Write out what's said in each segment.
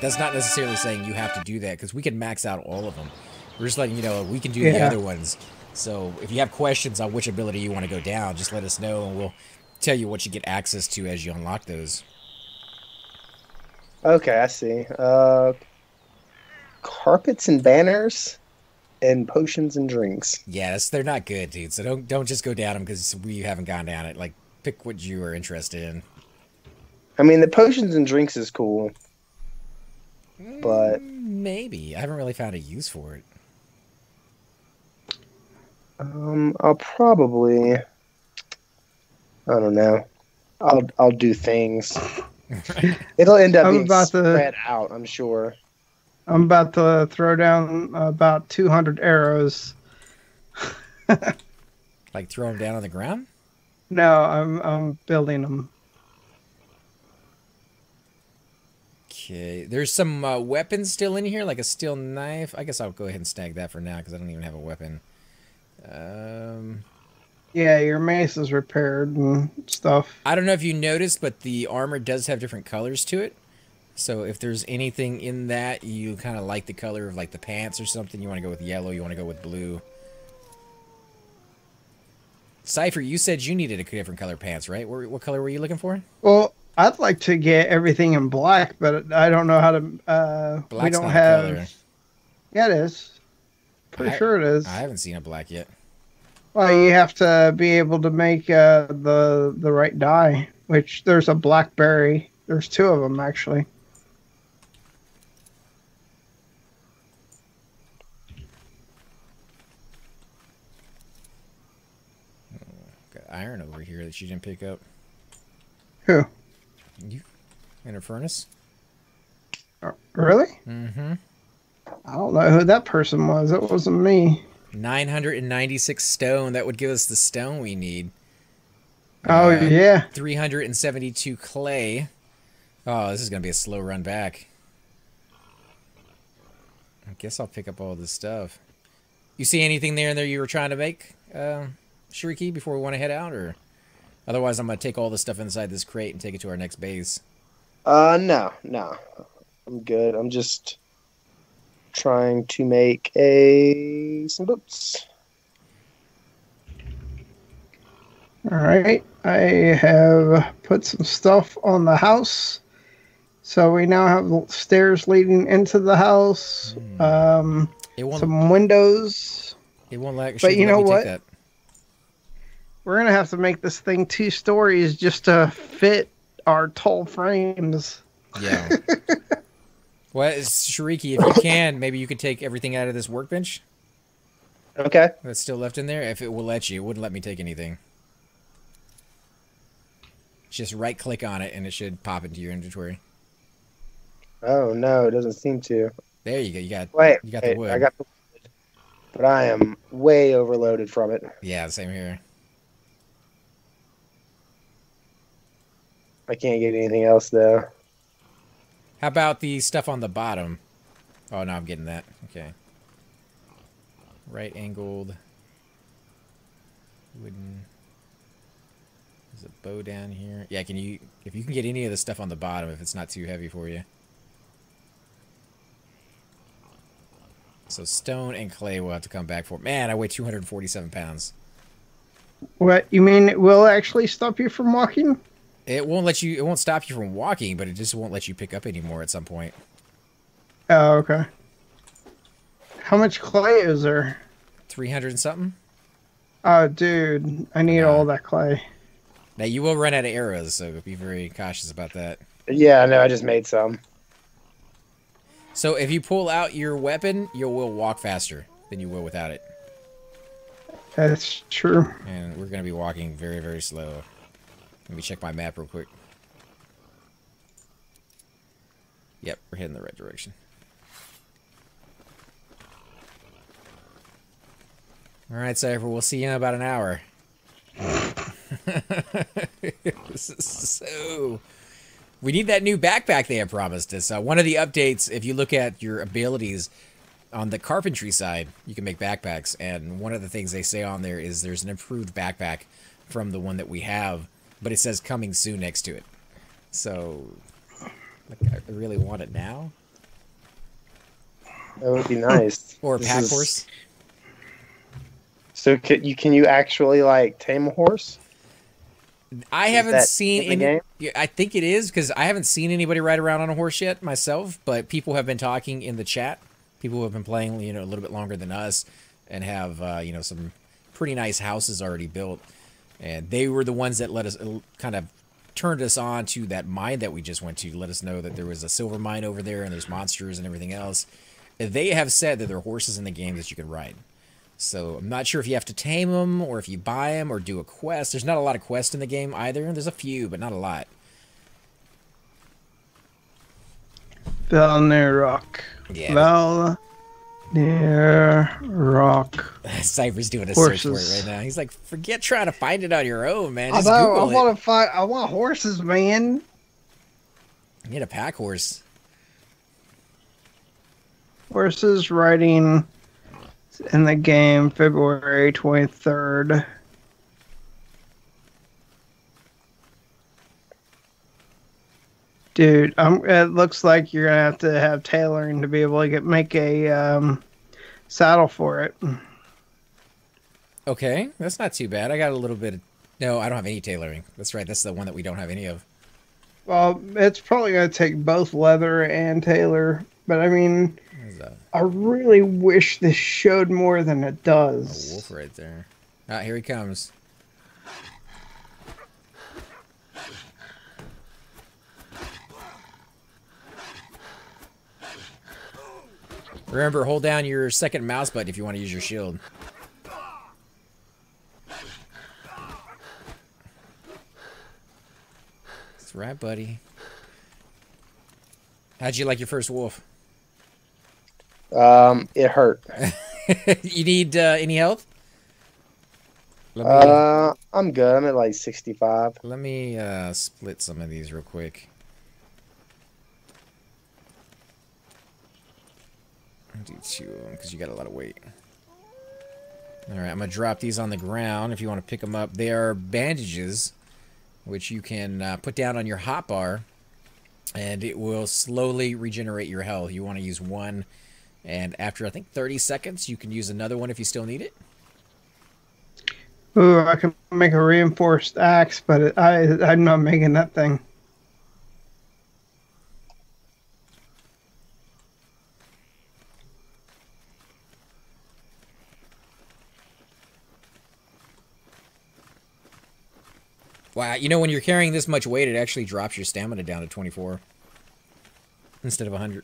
that's not necessarily saying you have to do that, because we can max out all of them. We're just letting you know we can do the Yeah. other ones. So if you have questions on which ability you want to go down, just let us know, and we'll tell you what you get access to as you unlock those. Okay, I see. Carpets and banners and potions and drinks. Yes, they're not good, dude. So don't just go down them because we haven't gone down it. Like, pick what you are interested in. I mean, the potions and drinks is cool, but Maybe I haven't really found a use for it. I'll probably, I don't know. I'll do things. It'll end up I'm being about to spread out, I'm sure. I'm about to throw down about 200 arrows. Like throw them down on the ground. No, I'm building them. Okay, there's some weapons still in here, like a steel knife. I guess I'll go ahead and snag that for now because I don't even have a weapon. Yeah, your mace is repaired and stuff. I don't know if you noticed, but the armor does have different colors to it. So if there's anything in that you kind of like the color of like the pants or something, you want to go with yellow, you want to go with blue. Cypher, you said you needed a different color pants, right? What color were you looking for? Well, I'd like to get everything in black, but I don't know how to. We Black's don't not a have. color. Yeah, it is. Pretty sure it is. I haven't seen a black yet. Well, you have to be able to make the right dye. Which there's a blackberry. There's two of them actually. Got iron over here that you didn't pick up. Who? You in a furnace? Really? Mm-hmm. I don't know who that person was. It wasn't me. 996 stone. That would give us the stone we need. Oh yeah. 372 clay. Oh, this is gonna be a slow run back. I guess I'll pick up all this stuff. You see anything there and there you were trying to make, Shrieky, before we want to head out, or otherwise I'm gonna take all the stuff inside this crate and take it to our next base. No. I'm good. I'm just trying to make some boots. All right. I have put some stuff on the house. So we now have stairs leading into the house. Some windows. It won't let. But you know what? Take that. We're gonna have to make this thing 2 stories just to fit our tall frames. Yeah. Well, Shariki, if you can, maybe you could take everything out of this workbench. Okay. That's still left in there. If it will let you, it wouldn't let me take anything. Just right-click on it, and it should pop into your inventory. Oh no, it doesn't seem to. There you go. You got. Wait, You got the wood. I got the wood, but I am way overloaded from it. Yeah, same here. I can't get anything else though. How about the stuff on the bottom? Oh, no, I'm getting that. Okay. Right angled. Wooden. There's a bow down here. Yeah, if you can get any of the stuff on the bottom, if it's not too heavy for you. So stone and clay will have to come back for. Man, I weigh 247 pounds. What, you mean it will actually stop you from walking? It won't let you. It won't stop you from walking, but it just won't let you pick up anymore at some point. Oh, okay. How much clay is there? 300 and something. Oh, dude, I need all that clay. Now you will run out of arrows, so be very cautious about that. Yeah, no, I just made some. So if you pull out your weapon, you will walk faster than you will without it. That's true. And we're going to be walking very, very slow. Let me check my map real quick. Yep, we're heading the right direction. Alright, Cypher, we'll see you in about an hour. This is so... We need that new backpack they have promised us. One of the updates, if you look at your abilities on the carpentry side, you can make backpacks. And one of the things they say on there is there's an improved backpack from the one that we have, but it says coming soon next to it. So, like, I really want it now. That would be nice. Or a pack horse. So can you actually like tame a horse? I haven't seen in the game? Yeah, I think it is because I haven't seen anybody ride around on a horse yet myself, but people have been talking in the chat. People who have been playing, a little bit longer than us and have, some pretty nice houses already built. And they were the ones that let us kind of turned us on to that mine that we just went to let us know that there was a silver mine over there and there's monsters and everything else. They have said that there are horses in the game that you can ride. So I'm not sure if you have to tame them or if you buy them or do a quest. There's not a lot of quests in the game either. There's a few, but not a lot. Valnir Rok. Yeah. Valnir Rok. Cypher's doing a horses. Search for it right now. He's like, forget trying to find it on your own, man. Just Although Google it. I want horses, man. You need a pack horse. Horses riding in the game February 23rd. Dude, it looks like you're gonna have to have tailoring to be able to make a saddle for it. Okay, that's not too bad. I got a little bit of... No, I don't have any tailoring. That's right, that's the one that we don't have any of. Well, it's probably gonna take both leather and tailor, but I mean, I really wish this showed more than it does. A wolf right there. Ah, here he comes. Remember, hold down your second mouse button if you want to use your shield. That's right, buddy. How'd you like your first wolf? It hurt. You need any health? I'm good. I'm at like 65. Let me split some of these real quick. I'll do 2 of them because you got a lot of weight. Alright, I'm going to drop these on the ground if you want to pick them up. They are bandages, which you can put down on your hotbar, and it will slowly regenerate your health. You want to use one, and after, I think, 30 seconds, you can use another one if you still need it. Ooh, I can make a reinforced axe, but I'm not making that thing. Wow, when you're carrying this much weight, it actually drops your stamina down to 24 instead of 100.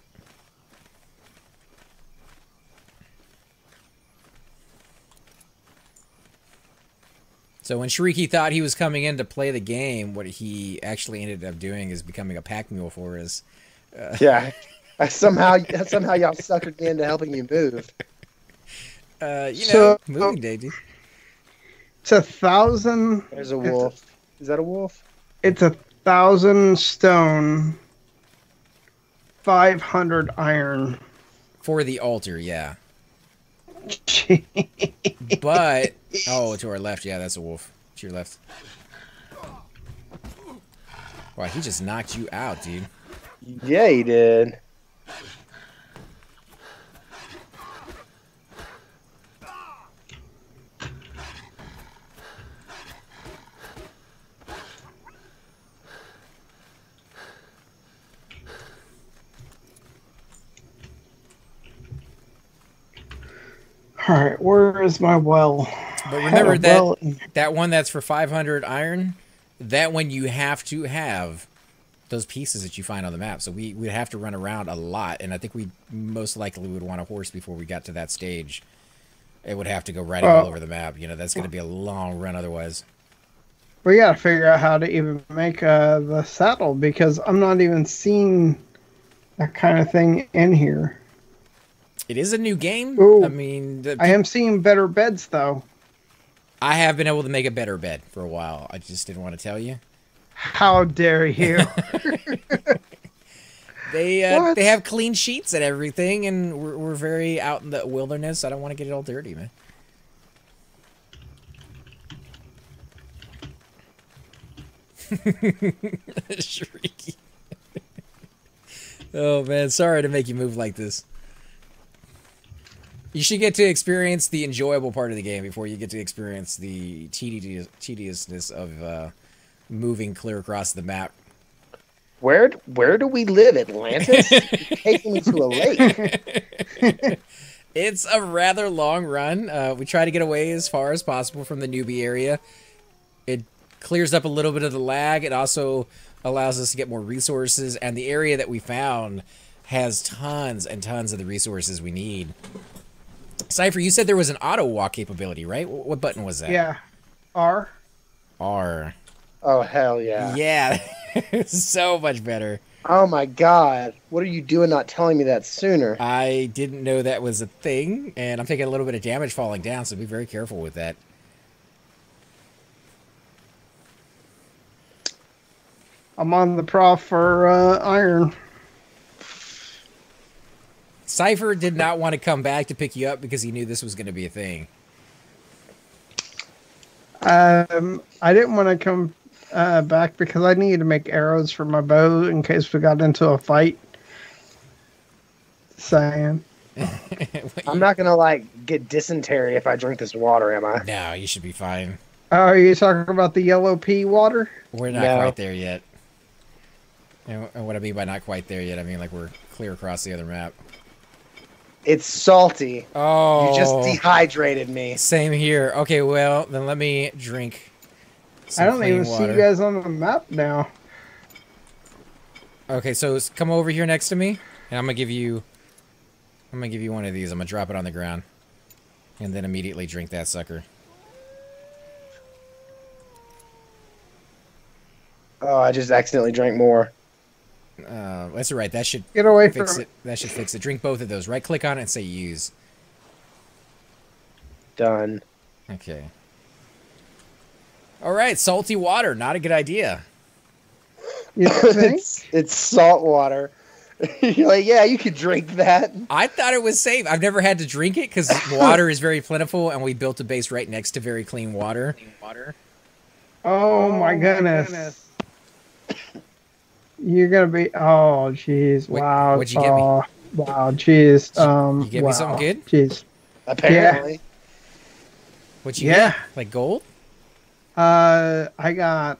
So when Shrieky thought he was coming in to play the game, what he actually ended up doing is becoming a pack mule for us. Yeah, somehow y'all suckered me into helping you move. Moving day, dude. It's 1,000. There's a wolf. Is that a wolf? It's 1,000 stone, 500 iron. For the altar, yeah. But, oh, to our left, yeah, that's a wolf. To your left. Wow, he just knocked you out, dude. Yeah, he did. All right, where is my well? But remember that one that's for 500 iron, that one you have to have those pieces that you find on the map. So we'd have to run around a lot, and I think we most likely would want a horse before we got to that stage. It would have to go riding all over the map. That's going to be a long run otherwise. We got to figure out how to even make the saddle, because I'm not even seeing that kind of thing in here. It is a new game. Ooh, I mean... I am seeing better beds, though. I have been able to make a better bed for a while. I just didn't want to tell you. How dare you? They have clean sheets and everything, and we're very out in the wilderness. I don't want to get it all dirty, man. Shrieky. Oh, man. Sorry to make you move like this. You should get to experience the enjoyable part of the game before you get to experience the tediousness of moving clear across the map. Where do we live? Atlantis? You're taking me to a lake. It's a rather long run. We try to get away as far as possible from the newbie area. It clears up a little bit of the lag. It also allows us to get more resources, and the area that we found has tons and tons of the resources we need. Cypher, you said there was an auto walk capability, right? What button was that? Yeah. R. R. Oh, hell yeah. Yeah. So much better. Oh my god. What are you doing not telling me that sooner? I didn't know that was a thing, and I'm taking a little bit of damage falling down, so be very careful with that. I'm on the prof for iron. Cypher did not want to come back to pick you up because he knew this was going to be a thing. I didn't want to come back because I needed to make arrows for my bow in case we got into a fight. Saying. I'm not gonna like get dysentery if I drink this water, am I? No, you should be fine. Oh, are you talking about the yellow pea water? We're not quite there yet. And what I mean by not quite there yet, I mean like we're clear across the other map. It's salty. Oh. You just dehydrated me. Same here. Okay, well, then let me drink some I don't clean even water. see you guys on the map now. Okay, so come over here next to me, and I'm gonna give you one of these. I'm gonna drop it on the ground, and then immediately drink that sucker. Oh, I just accidentally drank more. That's all right. That should Get away fix from it. That should fix it. Drink both of those. Right click on it and say use. Done. Okay. All right, salty water. Not a good idea. You think? It's salt water. You're like, yeah, you could drink that. I thought it was safe. I've never had to drink it because water is very plentiful, and we built a base right next to very clean water. Oh my goodness. You're gonna be. Oh jeez. Wow. What'd you get me? Wow. Jeez. You get me something good? Jeez. Apparently. What'd you get? Like gold? I got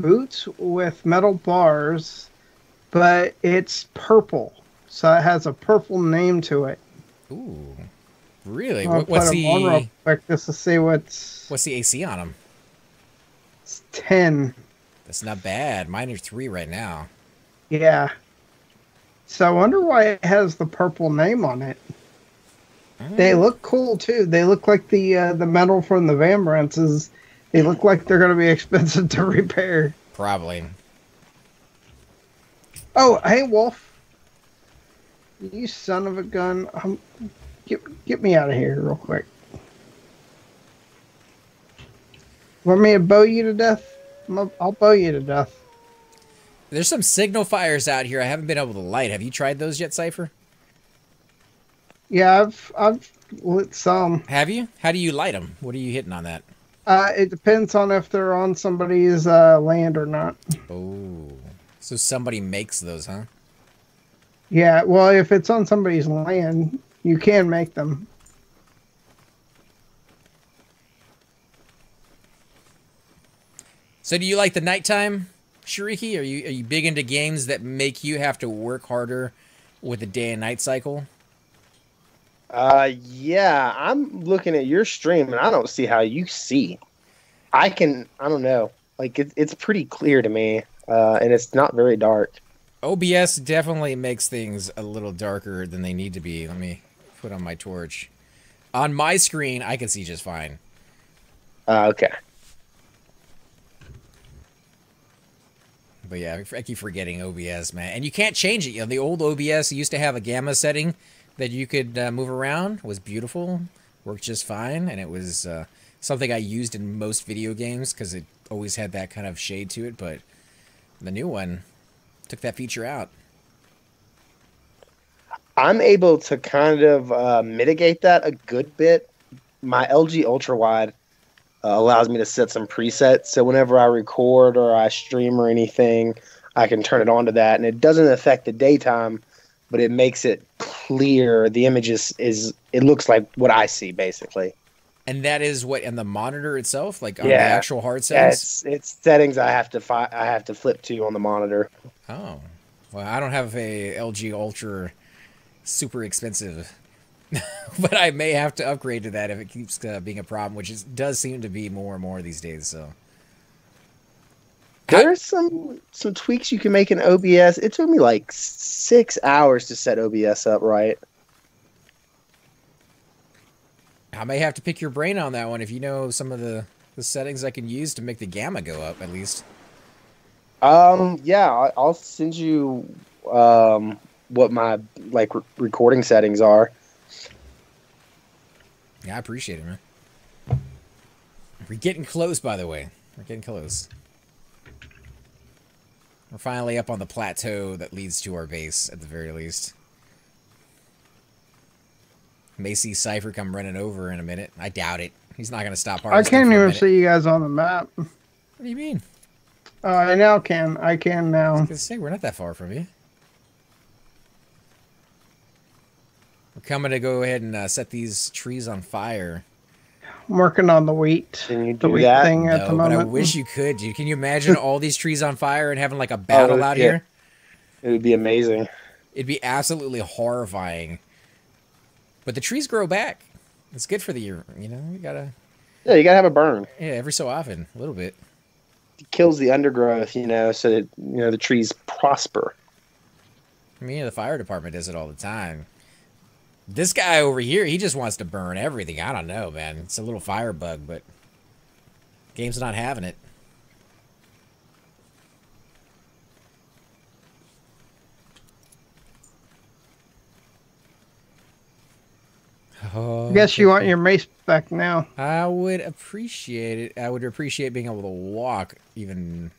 boots with metal bars, but it's purple, so it has a purple name to it. Ooh, really? I'll What's put 'em on real quick just to see what's the AC on them? It's 10. That's not bad. Mine are 3 right now. Yeah. So I wonder why it has the purple name on it. They look cool too. They look like the metal from the Vamrances. They look like they're going to be expensive to repair. Probably. Oh, hey, Wolf. You son of a gun. Get me out of here real quick. Want me to bow you to death? I'll bow you to death. There's some signal fires out here I haven't been able to light. Have you tried those yet, Cypher? Yeah, I've lit some. Have you? How do you light them? What are you hitting on that? It depends on if they're on somebody's land or not. Oh, so somebody makes those, huh? Yeah, well, if it's on somebody's land, you can make them. So do you like the nighttime, Shariki? Are you big into games that make you have to work harder with the day and night cycle? Yeah, I'm looking at your stream and I don't see how you see. I don't know. Like it's pretty clear to me, and it's not very dark. OBS definitely makes things a little darker than they need to be. Let me put on my torch. On my screen, I can see just fine. Okay. But yeah, I keep forgetting OBS, man. And you can't change it. You know, the old OBS used to have a gamma setting that you could move around. It was beautiful. Worked just fine. And it was something I used in most video games because it always had that kind of shade to it. But the new one took that feature out. I'm able to kind of mitigate that a good bit. My LG Ultra Wide allows me to set some presets, so whenever I record or I stream or anything, I can turn it on to that, and it doesn't affect the daytime, but it makes it clear. The image is it looks like what I see basically. And that is what in the monitor itself, like on Yeah. the actual hard settings. Yeah, it's settings I have to flip to on the monitor. Oh, well, I don't have a LG Ultra, super expensive, but I may have to upgrade to that if it keeps being a problem, which does seem to be more and more these days. So there's some tweaks you can make in OBS. It took me like 6 hours to set OBS up right. I may have to pick your brain on that one if you know some of the settings I can use to make the gamma go up at least. Yeah, I'll send you what my like recording settings are. Yeah, I appreciate it, man. We're getting close, by the way. We're getting close. We're finally up on the plateau that leads to our base, at the very least. May see Cypher come running over in a minute. I doubt it. He's not going to stop I harvesting can't for a even minute. see you guys on the map. What do you mean? I now can. I can now. I was gonna say, we're not that far from you. We're coming to go ahead and set these trees on fire. I'm working on the wheat. Can you The do wheat that? thing at the No, but I moment. wish you could, dude. Can you imagine all these trees on fire and having like a battle out yeah. here? It would be amazing. It'd be absolutely horrifying. But the trees grow back. It's good for the year, you know. You gotta, Yeah, you gotta have a burn. yeah, every so often, a little bit. It kills the undergrowth, you know, so that the trees prosper. I mean, the fire department does it all the time. This guy over here, he just wants to burn everything. I don't know, man. It's a little fire bug, but game's not having it. Oh, I guess you want your mace back now. I would appreciate it. I would appreciate being able to walk even,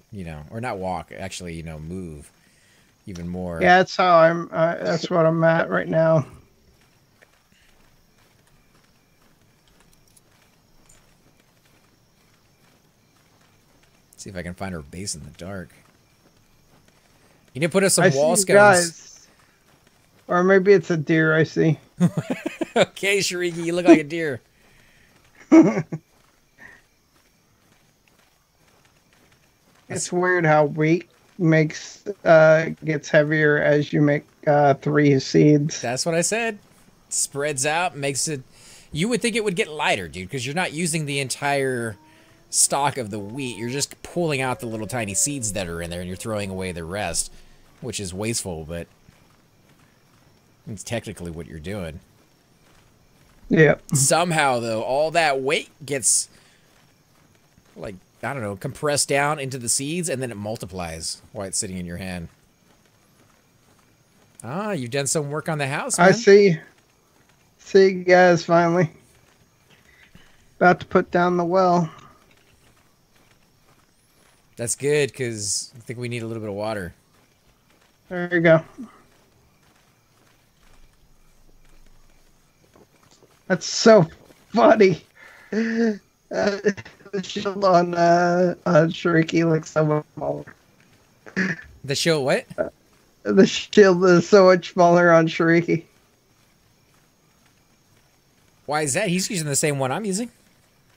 or not walk, actually, move even more. Yeah, that's how I'm. That's what I'm at right now. See if I can find her base in the dark. You need to put us some I wall see scones. guys. Or maybe it's a deer I see. Okay, Shariki, you look like a deer. It's weird how wheat gets heavier as you make 3 seeds. That's what I said. Spreads out, makes it... You would think it would get lighter, dude, because you're not using the entire stock of the wheat. You're just pulling out the little tiny seeds that are in there, and you're throwing away the rest, which is wasteful, but it's technically what you're doing. Yep. Somehow, though, all that weight gets, like, I don't know, compressed down into the seeds, and then it multiplies while it's sitting in your hand. Ah, you've done some work on the house, man. I see. See you guys finally. About to put down the well. That's good, because I think we need a little bit of water. There you go. That's so funny. The shield on Shariki looks so much smaller. The show what? The shield is so much smaller on Shariki. Why is that? He's using the same one I'm using.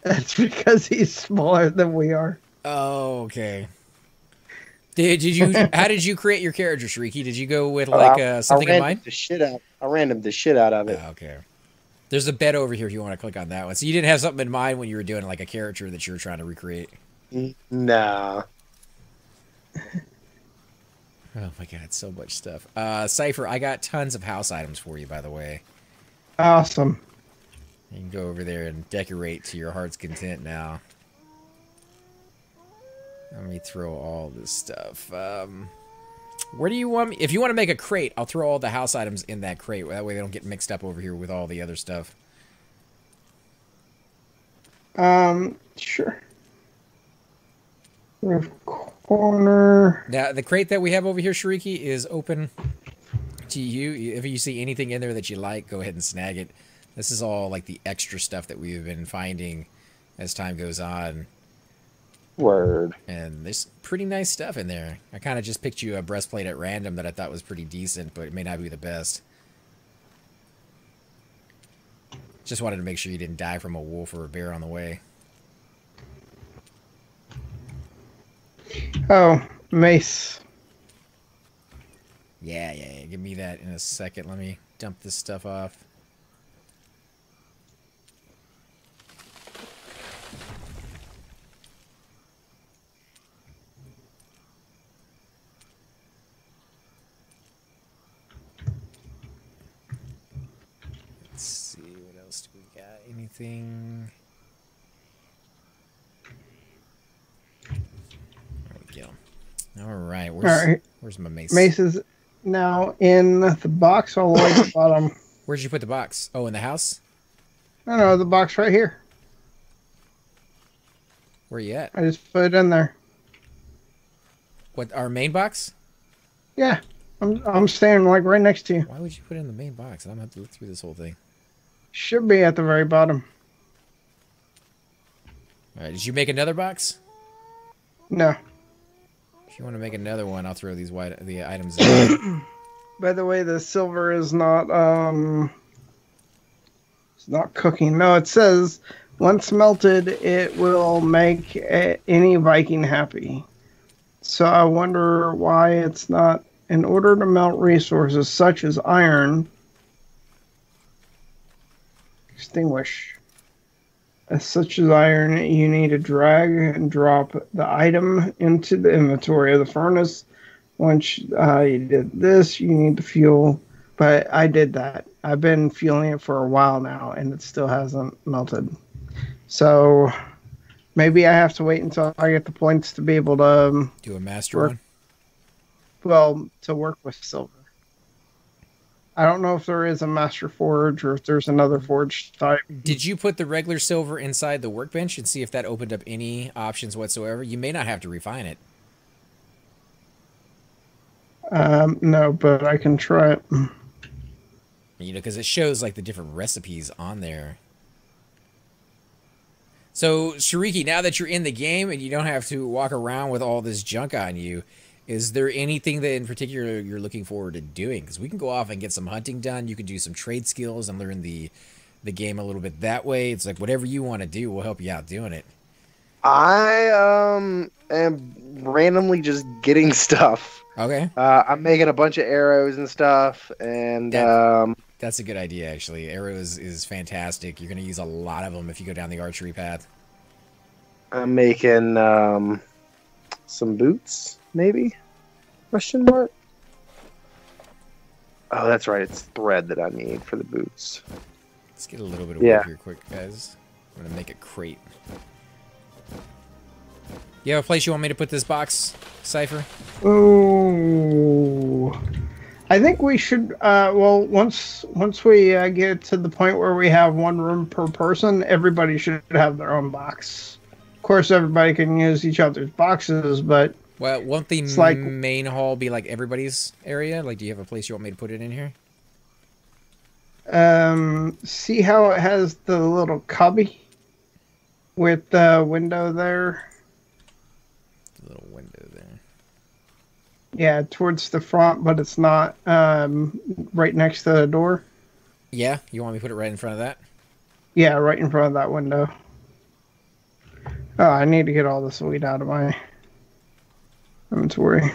That's because he's smaller than we are. Oh, okay. Did you? How did you create your character, Shariki? Did you go with like something in mind? I random the shit out of it. Oh, okay. There's a bed over here if you want to click on that one. So you didn't have something in mind when you were doing like a character that you were trying to recreate? Nah. Oh my god, so much stuff. Cypher, I got tons of house items for you, by the way. Awesome. You can go over there and decorate to your heart's content now. Let me throw all this stuff. Where do you want me? If you want to make a crate, I'll throw all the house items in that crate. That way they don't get mixed up over here with all the other stuff. Sure. Roof corner. Now, the crate that we have over here, Shariki, is open to you. If you see anything in there that you like, go ahead and snag it. This is all like the extra stuff that we've been finding as time goes on. Word. And there's pretty nice stuff in there. I kind of just picked you a breastplate at random that I thought was pretty decent, but it may not be the best. Just wanted to make sure you didn't die from a wolf or a bear on the way. Oh, mace. Yeah. Give me that in a second. Let me dump this stuff off. Let's see, what else do we got? Anything? There we go. All right. Where's my mace? Mace is now in the box all the way to the bottom. Where'd you put the box? Oh, in the house? No, the box right here. Where you at? I just put it in there. What, our main box? Yeah, I'm standing like right next to you. Why would you put it in the main box? I'm gonna have to look through this whole thing. Should be at the very bottom. All right, did you make another box? No. If you want to make another one, I'll throw the items in. By the way, the silver is not it's not cooking. No, it says once melted, it will make any Viking happy. So I wonder why it's not. In order to melt resources such as iron, extinguish. Such as iron, you need to drag and drop the item into the inventory of the furnace. Once you did this, you need to fuel. But I did that. I've been fueling it for a while now, and it still hasn't melted. So maybe I have to wait until I get the points to be able to do a master one. Well, to work with silver. I don't know if there is a master forge or if there's another forge type. Did you put the regular silver inside the workbench and see if that opened up any options whatsoever? You may not have to refine it. No, but I can try it. You know, because it shows like the different recipes on there. So, Shariki, now that you're in the game and you don't have to walk around with all this junk on you, is there anything that in particular you're looking forward to doing? Because we can go off and get some hunting done. You can do some trade skills and learn the game a little bit that way. It's like whatever you want to do, we'll help you out doing it. I am randomly just getting stuff. Okay. I'm making a bunch of arrows and stuff, and that's a good idea, actually. Arrows is fantastic. You're going to use a lot of them if you go down the archery path. I'm making some boots, maybe? Question mark? Oh, that's right. It's thread that I need for the boots. Let's get a little bit of wood here quick, guys. I'm going to make a crate. You have a place you want me to put this box, Cypher? Oh, I think we should. Well, once we get to the point where we have one room per person, everybody should have their own box. Of course, everybody can use each other's boxes, but well, won't the main hall be like everybody's area? Like, do you have a place you want me to put it in here? See how it has the little cubby with the window there? Little window there. Yeah, towards the front, but it's not right next to the door. Yeah, you want me to put it right in front of that? Yeah, right in front of that window. Oh, I need to get all this weed out of my inventory.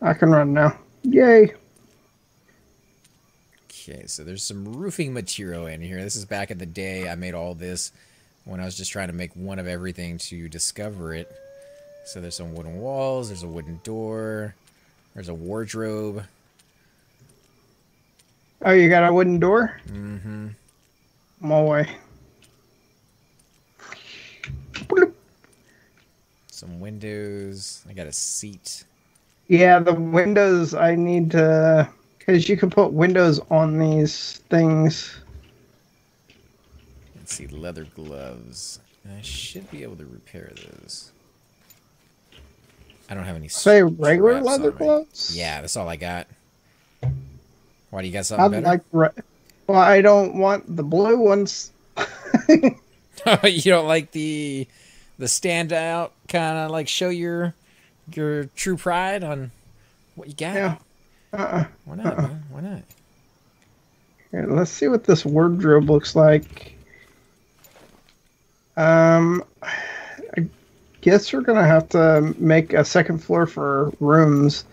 I can run now. Yay! Okay, so there's some roofing material in here. This is back in the day. I made all this when I was just trying to make one of everything to discover it. So there's some wooden walls. There's a wooden door. There's a wardrobe. Oh, you got a wooden door? Mm-hmm. I'm on my way. Some windows. I got a seat. Yeah, the windows I need to... Because you can put windows on these things. Let's see, leather gloves. I should be able to repair those. I don't have any. Say regular leather gloves? Yeah, that's all I got. Why do you got something better? Well, I don't want the blue ones. You don't like the standout kind of like show your true pride on what you got? Yeah. Why not, man? Why not? Here, let's see what this wardrobe looks like. I guess we're gonna have to make a second floor for rooms,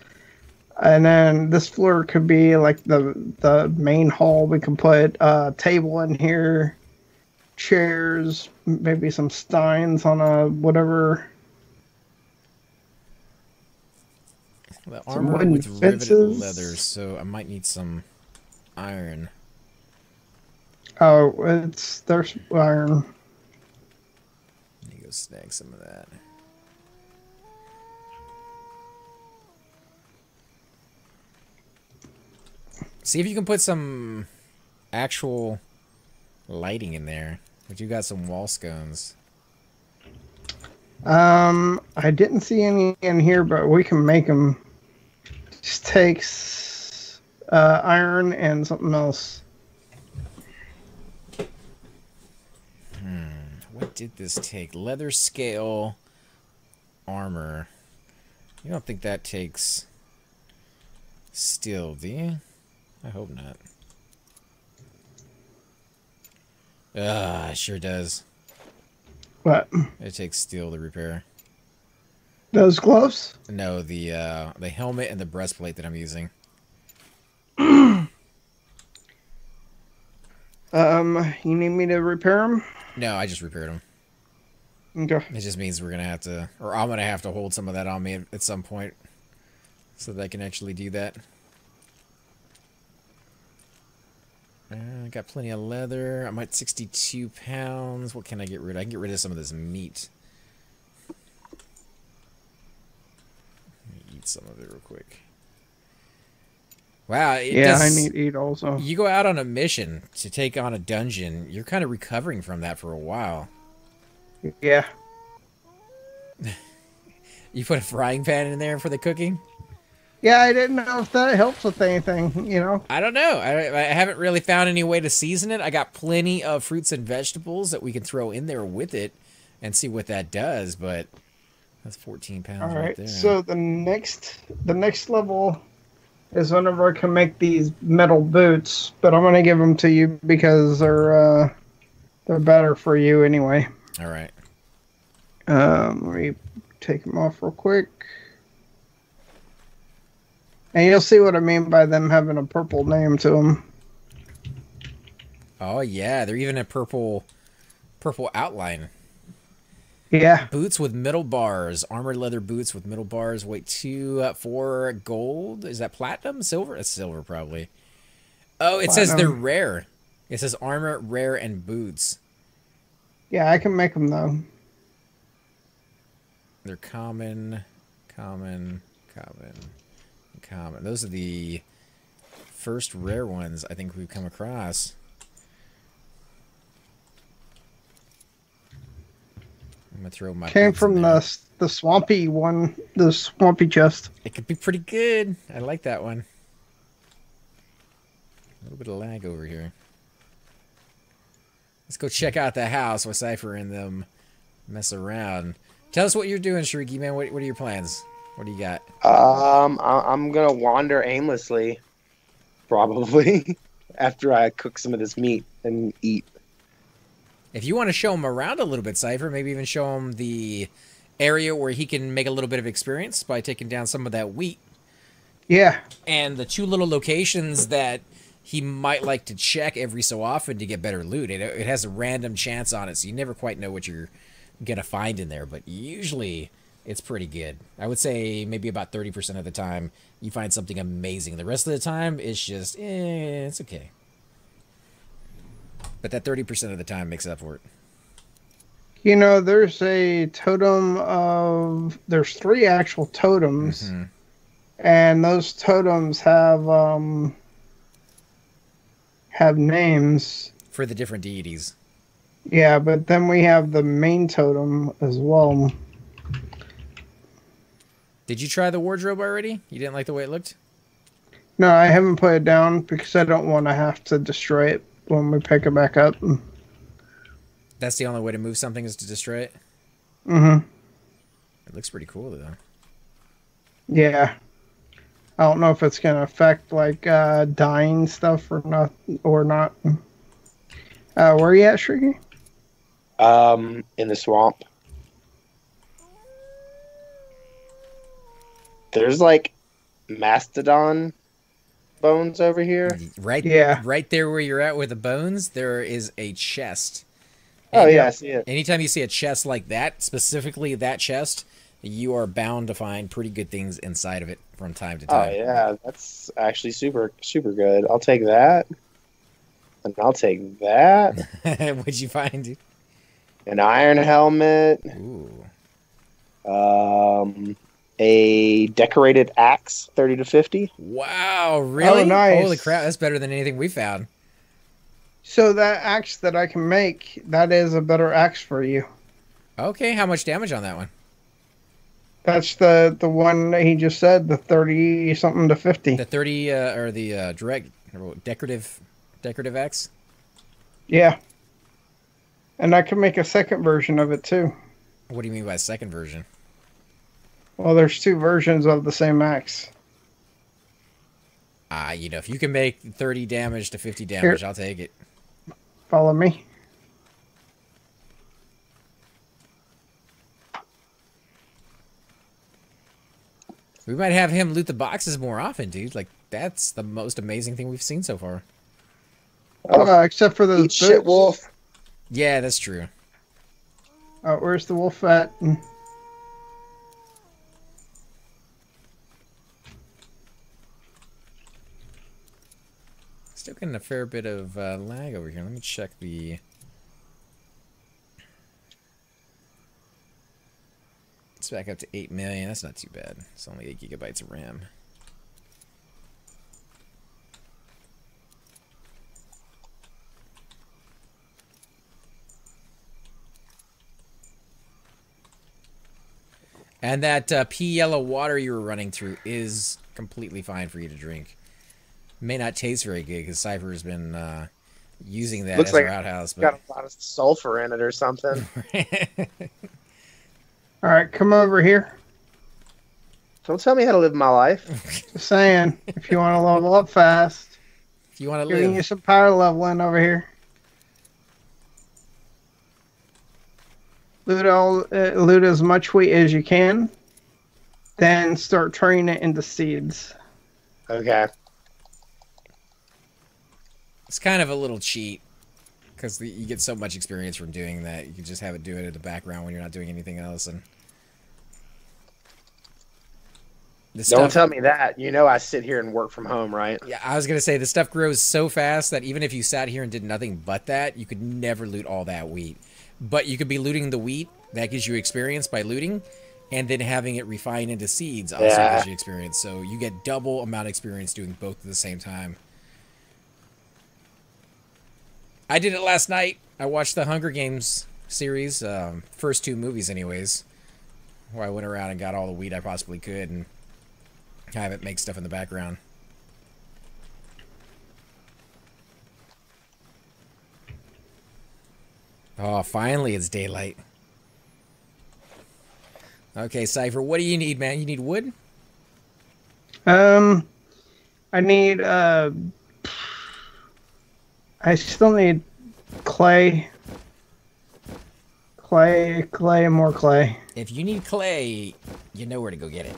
and then this floor could be like the main hall. We can put a table in here, chairs, maybe some steins on a whatever. The armor with riveted leather, so I might need some iron. Oh, there's iron. Let me go snag some of that. See if you can put some actual lighting in there. But you got some wall scones. I didn't see any in here, but we can make them. Just takes iron and something else. What did this take? Leather scale armor. You don't think that takes steel, do you? I hope not. It sure does. What? It takes steel to repair. Those gloves? No, the helmet and the breastplate that I'm using. You need me to repair them? No, I just repaired them. Okay. It just means we're gonna have to, or I'm gonna have to hold some of that on me at some point, so that I can actually do that. I got plenty of leather. I'm at 62 pounds. What can I get rid of? I can get rid of some of this meat. Let me eat some of it real quick. Wow. I need to eat also. You go out on a mission to take on a dungeon. You're kind of recovering from that for a while. Yeah. You put a frying pan in there for the cooking? Yeah, I didn't know if that helps with anything, you know? I don't know. I haven't really found any way to season it. I got plenty of fruits and vegetables that we can throw in there with it and see what that does, but that's 14 pounds All right there. So the next level is whenever I can make these metal boots, but I'm going to give them to you because they're better for you anyway. All right. Let me take them off real quick. And you'll see what I mean by them having a purple name to them. Oh, yeah. They're even a purple outline. Yeah. Boots with middle bars. Armored leather boots with middle bars. Weight 4 gold. Is that platinum? Silver? It's silver, probably. Oh, it says they're rare. It says armor, rare, and boots. Yeah, I can make them, though. They're common. Those are the first rare ones I think we've come across. I'm gonna throw my came from the swampy one, the swampy chest. It could be pretty good. I like that one. A little bit of lag over here. Let's go check out the house while Cypher and them mess around. Tell us what you're doing, Shrieky man. What are your plans? What do you got? I'm gonna wander aimlessly, probably, after I cook some of this meat and eat. If you want to show him around a little bit, Cypher, maybe even show him the area where he can make a little bit of experience by taking down some of that wheat. Yeah. And the 2 little locations that he might like to check every so often to get better loot. It has a random chance on it, so you never quite know what you're going to find in there, but usually it's pretty good. I would say maybe about 30% of the time you find something amazing. The rest of the time it's just, it's okay. But that 30% of the time makes up for it. You know, there's a totem of... There's 3 actual totems. Mm-hmm. And those totems have names. For the different deities. Yeah, but then we have the main totem as well. Did you try the wardrobe already? You didn't like the way it looked? No, I haven't put it down because I don't want to have to destroy it when we pick it back up. That's the only way to move something is to destroy it? Mm-hmm. It looks pretty cool, though. Yeah. I don't know if it's going to affect, like, dying stuff or not. Where are you at, Shrieky? In the swamp. There's, like, mastodon bones over here. Right there where you're at with the bones, there is a chest. Oh, yeah, I see it. Anytime you see a chest like that, specifically that chest, you are bound to find pretty good things inside of it from time to time. Oh, yeah, that's actually super, super good. I'll take that. And I'll take that. What'd you find, dude? An iron helmet. Ooh. A decorated axe, 30 to 50. Wow, really? Oh, nice. Holy crap, that's better than anything we found. So that axe that I can make, that is a better axe for you. Okay, how much damage on that one? That's the one that he just said, the 30 something to 50. The 30 or the decorative axe? Yeah. And I can make a second version of it too. What do you mean by second version? Well, there's two versions of the same axe. You know, if you can make 30 damage to 50 damage, I'll take it. Follow me. We might have him loot the boxes more often, dude. Like, that's the most amazing thing we've seen so far. Except for the shit wolf. Yeah, that's true. Where's the wolf at? Still getting a fair bit of lag over here. Let me check the... It's back up to 8 million. That's not too bad. It's only 8 gigabytes of RAM. And that pea yellow water you were running through is completely fine for you to drink. May not taste very good because Cypher's been using that as like our outhouse. But... got a lot of sulfur in it or something. All right, come over here. Don't tell me how to live my life. Just saying, if you want to level up fast. If you want to giving live. you some power leveling over here. Loot as much wheat as you can. Then start turning it into seeds. Okay. It's kind of a little cheat because you get so much experience from doing that. You can just have it do it in the background when you're not doing anything else. And don't tell me that. You know I sit here and work from home, right? Yeah, I was going to say the stuff grows so fast that even if you sat here and did nothing but that, you could never loot all that wheat. But you could be looting the wheat. That gives you experience by looting. And then having it refine into seeds also gives you experience. So you get double amount of experience doing both at the same time. I did it last night. I watched the Hunger Games series, first 2 movies anyways, where I went around and got all the wheat I possibly could and have it make stuff in the background. Oh, finally it's daylight. Okay, Cypher, what do you need, man? You need wood? I need, I still need clay. Clay, and more clay. If you need clay, you know where to go get it.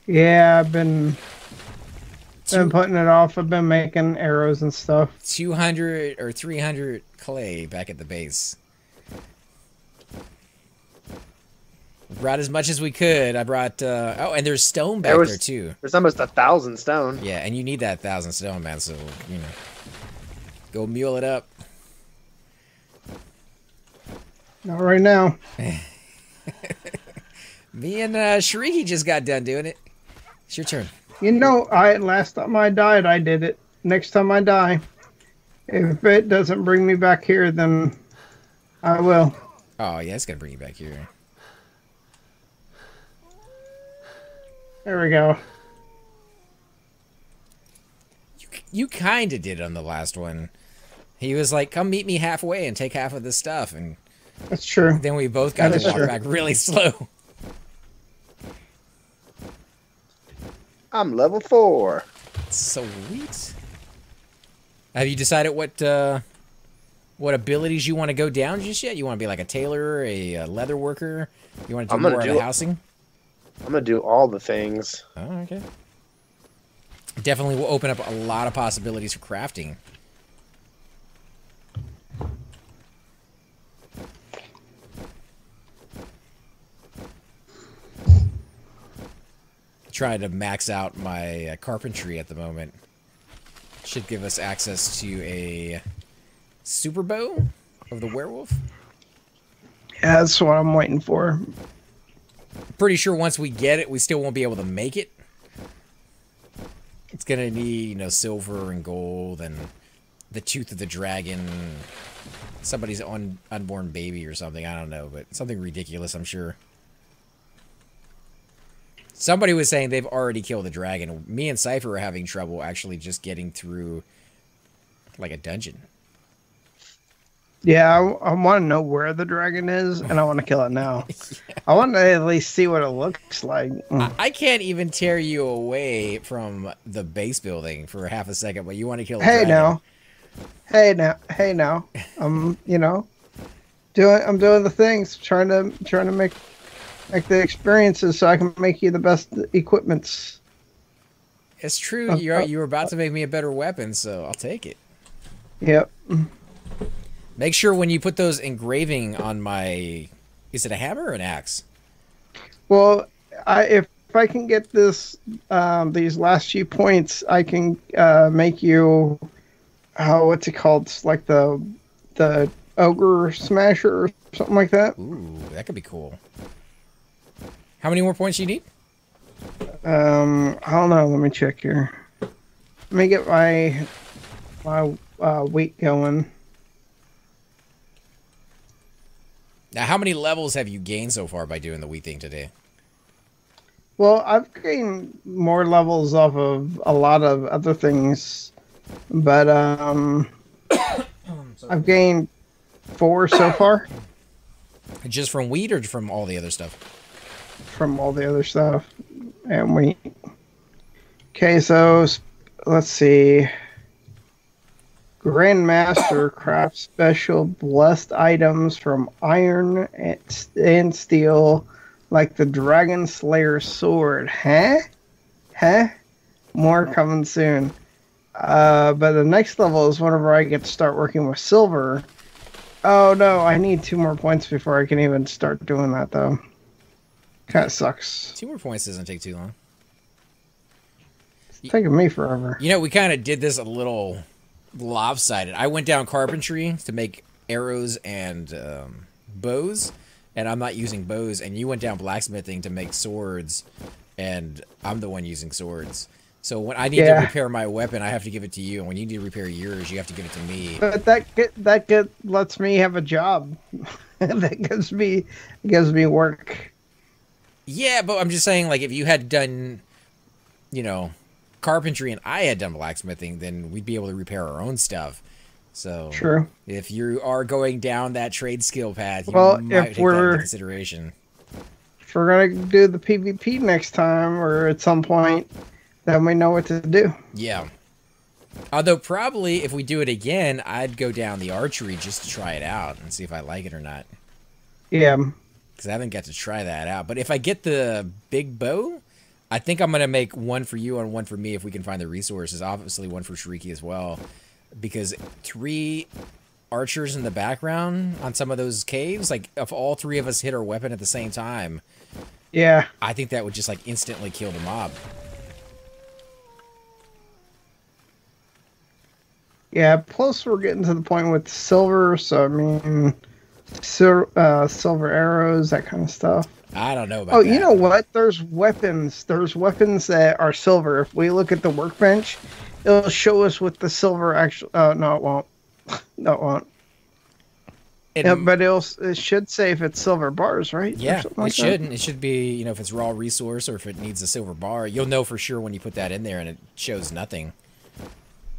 Yeah, I've been putting it off. I've been making arrows and stuff. 200 or 300 clay back at the base. Brought as much as we could. I brought, oh, and there's stone back there too. There's almost 1,000 stone. Yeah, and you need that 1,000 stone, man, so, you know, go mule it up. Not right now. Me and Shrieky just got done doing it. It's your turn. You know, last time I died, I did it. Next time I die, if it doesn't bring me back here, then I will. Oh, yeah, it's going to bring you back here. There we go. You kind of did it on the last one. He was like, "Come meet me halfway and take half of this stuff," and That's true. then we both got to walk back really slow. I'm level 4. Sweet. Have you decided what abilities you want to go down just yet? You want to be like a tailor, a leather worker? You want to do more of the housing? I'm gonna do all the things. Oh, okay. Definitely will open up a lot of possibilities for crafting. Trying to max out my carpentry at the moment. Should give us access to a super bow of the werewolf. Yeah, that's what I'm waiting for. Pretty sure once we get it, we still won't be able to make it. It's gonna need, you know, silver and gold and the tooth of the dragon. Somebody's unborn baby or something. I don't know, but something ridiculous, I'm sure. Somebody was saying they've already killed the dragon. Me and Cypher are having trouble actually just getting through, like, a dungeon. Yeah, I want to know where the dragon is, and I want to kill it now. Yeah. I want to at least see what it looks like. I can't even tear you away from the base building for half a second, but you want to kill the dragon. Hey now. You know, I'm doing the things, trying to make the experiences so I can make you the best equipments. It's true. You were about to make me a better weapon, so I'll take it. Yep. Make sure when you put those engraving on my... Is it a hammer or an axe? Well, if I can get these last few points, I can make you... what's it called? It's like the ogre smasher or something like that. Ooh, that could be cool. How many more points do you need? I don't know. Let me check here. Let me get my wheat going. Now, how many levels have you gained so far by doing the wheat thing today? Well, I've gained more levels off of a lot of other things, but I've gained 4 so far. Just from wheat or from all the other stuff? From all the other stuff and wheat. Okay, so let's see. Grandmaster crafts special blessed items from iron and steel, like the Dragon Slayer sword. Huh? More coming soon. But the next level is whenever I get to start working with silver. Oh no, I need 2 more points before I can even start doing that, though. Kind of sucks. 2 more points doesn't take too long. It's taking me forever. You know, we kind of did this a little lopsided. I went down carpentry to make arrows and bows, and I'm not using bows, and you went down blacksmithing to make swords, and I'm the one using swords. So when I need to repair my weapon, I have to give it to you, and when you need to repair yours, you have to give it to me. But that lets me have a job. That gives me work. Yeah, but I'm just saying, like, if you had done, you know, carpentry and I had done blacksmithing, then we'd be able to repair our own stuff. So true. If you are going down that trade skill path, you might take that into consideration. If we're gonna do the PvP next time or at some point, then we know what to do. Yeah. Although probably if we do it again, I'd go down the archery just to try it out and see if I like it or not. Yeah. Because I haven't got to try that out. But if I get the big bow, I think I'm going to make one for you and one for me if we can find the resources. Obviously, one for Shrieky as well. Because 3 archers in the background on some of those caves, like, if all 3 of us hit our weapon at the same time, yeah, I think that would just, like, instantly kill the mob. Yeah, plus we're getting to the point with silver, so, I mean, silver arrows, that kind of stuff. I don't know about that. You know what? There's weapons that are silver. If we look at the workbench, it'll show us what the silver actually... no, it won't. No, it won't. But it should say if it's silver bars, right? Yeah, it should. It should be, you know, if it's raw resource or if it needs a silver bar. You'll know for sure when you put that in there and it shows nothing.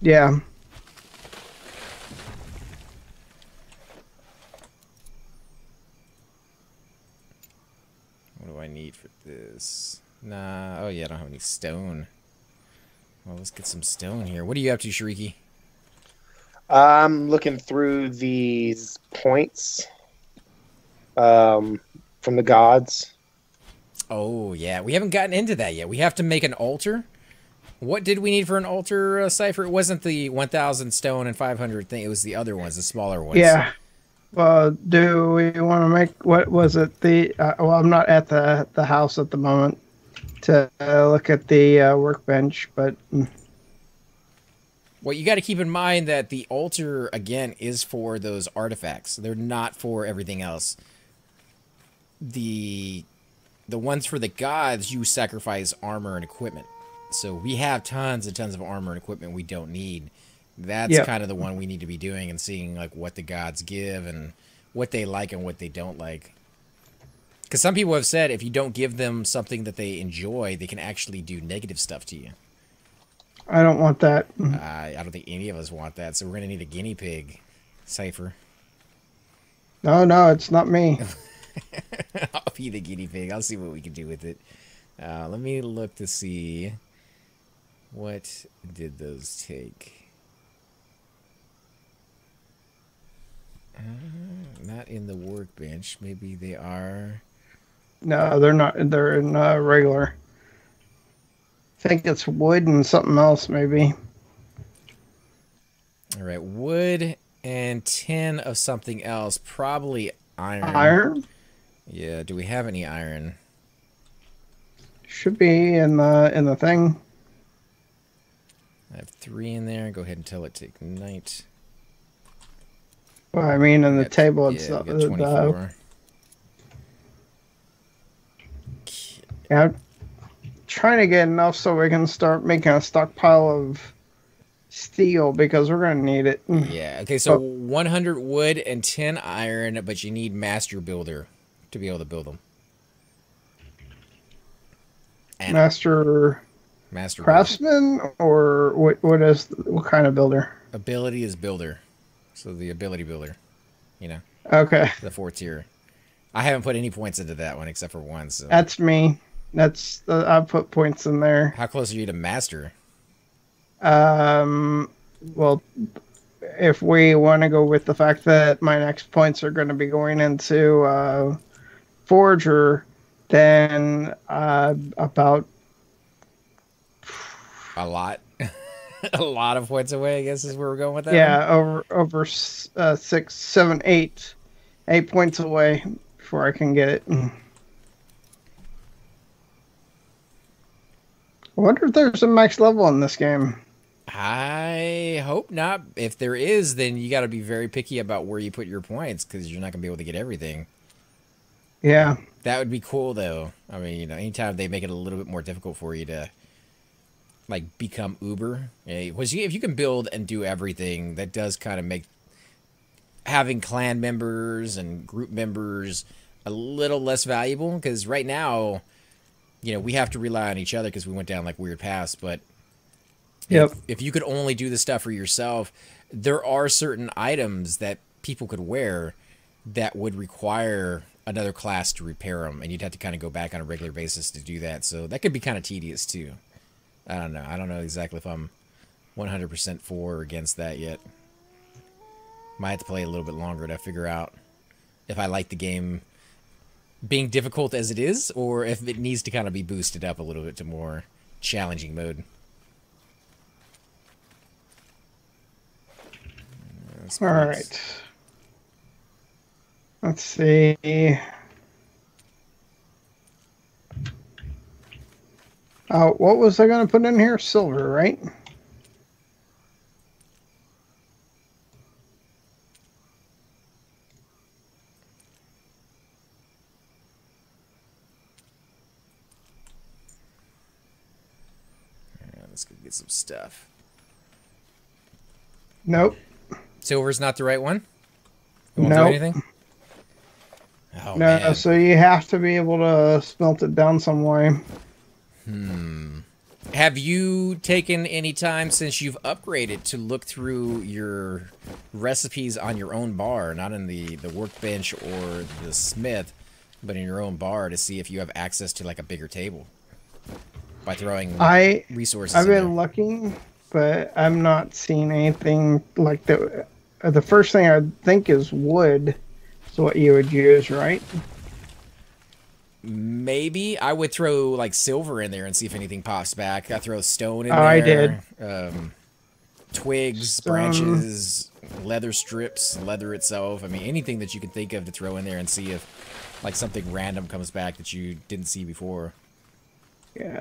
Yeah. need for this? Nah. Oh, yeah, I don't have any stone. Well, let's get some stone here. What are you up to, Shariki? I'm looking through these points from the gods. Oh, yeah. We haven't gotten into that yet. We have to make an altar. What did we need for an altar, Cypher? It wasn't the 1,000 stone and 500 thing. It was the other ones, the smaller ones. Yeah. Well, do we want to make, what was it? Well, I'm not at the house at the moment to look at the workbench, but... Well, you got to keep in mind that the altar, again, is for those artifacts. They're not for everything else. The ones for the gods, you sacrifice armor and equipment. So we have tons and tons of armor and equipment we don't need. That's kind of the one we need to be doing and seeing like what the gods give and what they like and what they don't like. Because some people have said if you don't give them something that they enjoy, they can actually do negative stuff to you. I don't want that. I don't think any of us want that, so we're going to need a guinea pig, Cypher. No, it's not me. I'll be the guinea pig. I'll see what we can do with it. Let me look to see what did those take. Not in the workbench. Maybe they are. No, they're not. They're in regular. I think it's wood and something else, maybe. All right, wood and 10 of something else. Probably iron. Iron? Yeah. Do we have any iron? Should be in the thing. I have 3 in there. Go ahead and tell it to ignite. Well, I mean, in the table, it's yeah, we got 24. Yeah, I'm trying to get enough so we can start making a stockpile of steel because we're going to need it. Yeah, okay, so 100 wood and 10 iron, but you need Master Builder to be able to build them. And Master Craftsman, builder. or what kind of builder? Ability is builder. So the ability builder, you know. Okay. The 4th tier. I haven't put any points into that one except for one. So. That's me. I put points in there. How close are you to master? Well, if we want to go with the fact that my next points are going to be going into Forger, then about a lot. A lot of points away, I guess, is where we're going with that. Yeah, over 6, 7, 8 points away before I can get it. I wonder if there's a max level in this game. I hope not. If there is, then you got to be very picky about where you put your points because you're not going to be able to get everything. Yeah. That would be cool, though. I mean, you know, anytime they make it a little bit more difficult for you to like become Uber, if you can build and do everything, that does kind of make having clan members and group members a little less valuable. Because right now, you know, we have to rely on each other because we went down like weird paths. But if you could only do the stuff for yourself, there are certain items that people could wear that would require another class to repair them, and you'd have to kind of go back on a regular basis to do that. So that could be kind of tedious too. I don't know. I don't know exactly if I'm 100% for or against that yet. Might have to play a little bit longer to figure out if I like the game being difficult as it is, or if it needs to kind of be boosted up a little bit to more challenging mode. All right. Let's see. What was I going to put in here? Silver, right? Let's go get some stuff. Nope. Silver's not the right one? You won't Nope. do anything? Oh, no, man. so you have to be able to smelt it down some way. Have you taken any time since you've upgraded to look through your recipes on your own bar, not in the workbench or the smith, but in your own bar to see if you have access to like a bigger table by throwing resources. I've been looking, but I'm not seeing anything like that. The first thing I think is wood. Is what you would use, right? Maybe I would throw like silver in there and see if anything pops back. I throw stone in there. I did. Twigs, branches, leather strips, leather itself. I mean, anything that you can think of to throw in there and see if like something random comes back that you didn't see before. Yeah.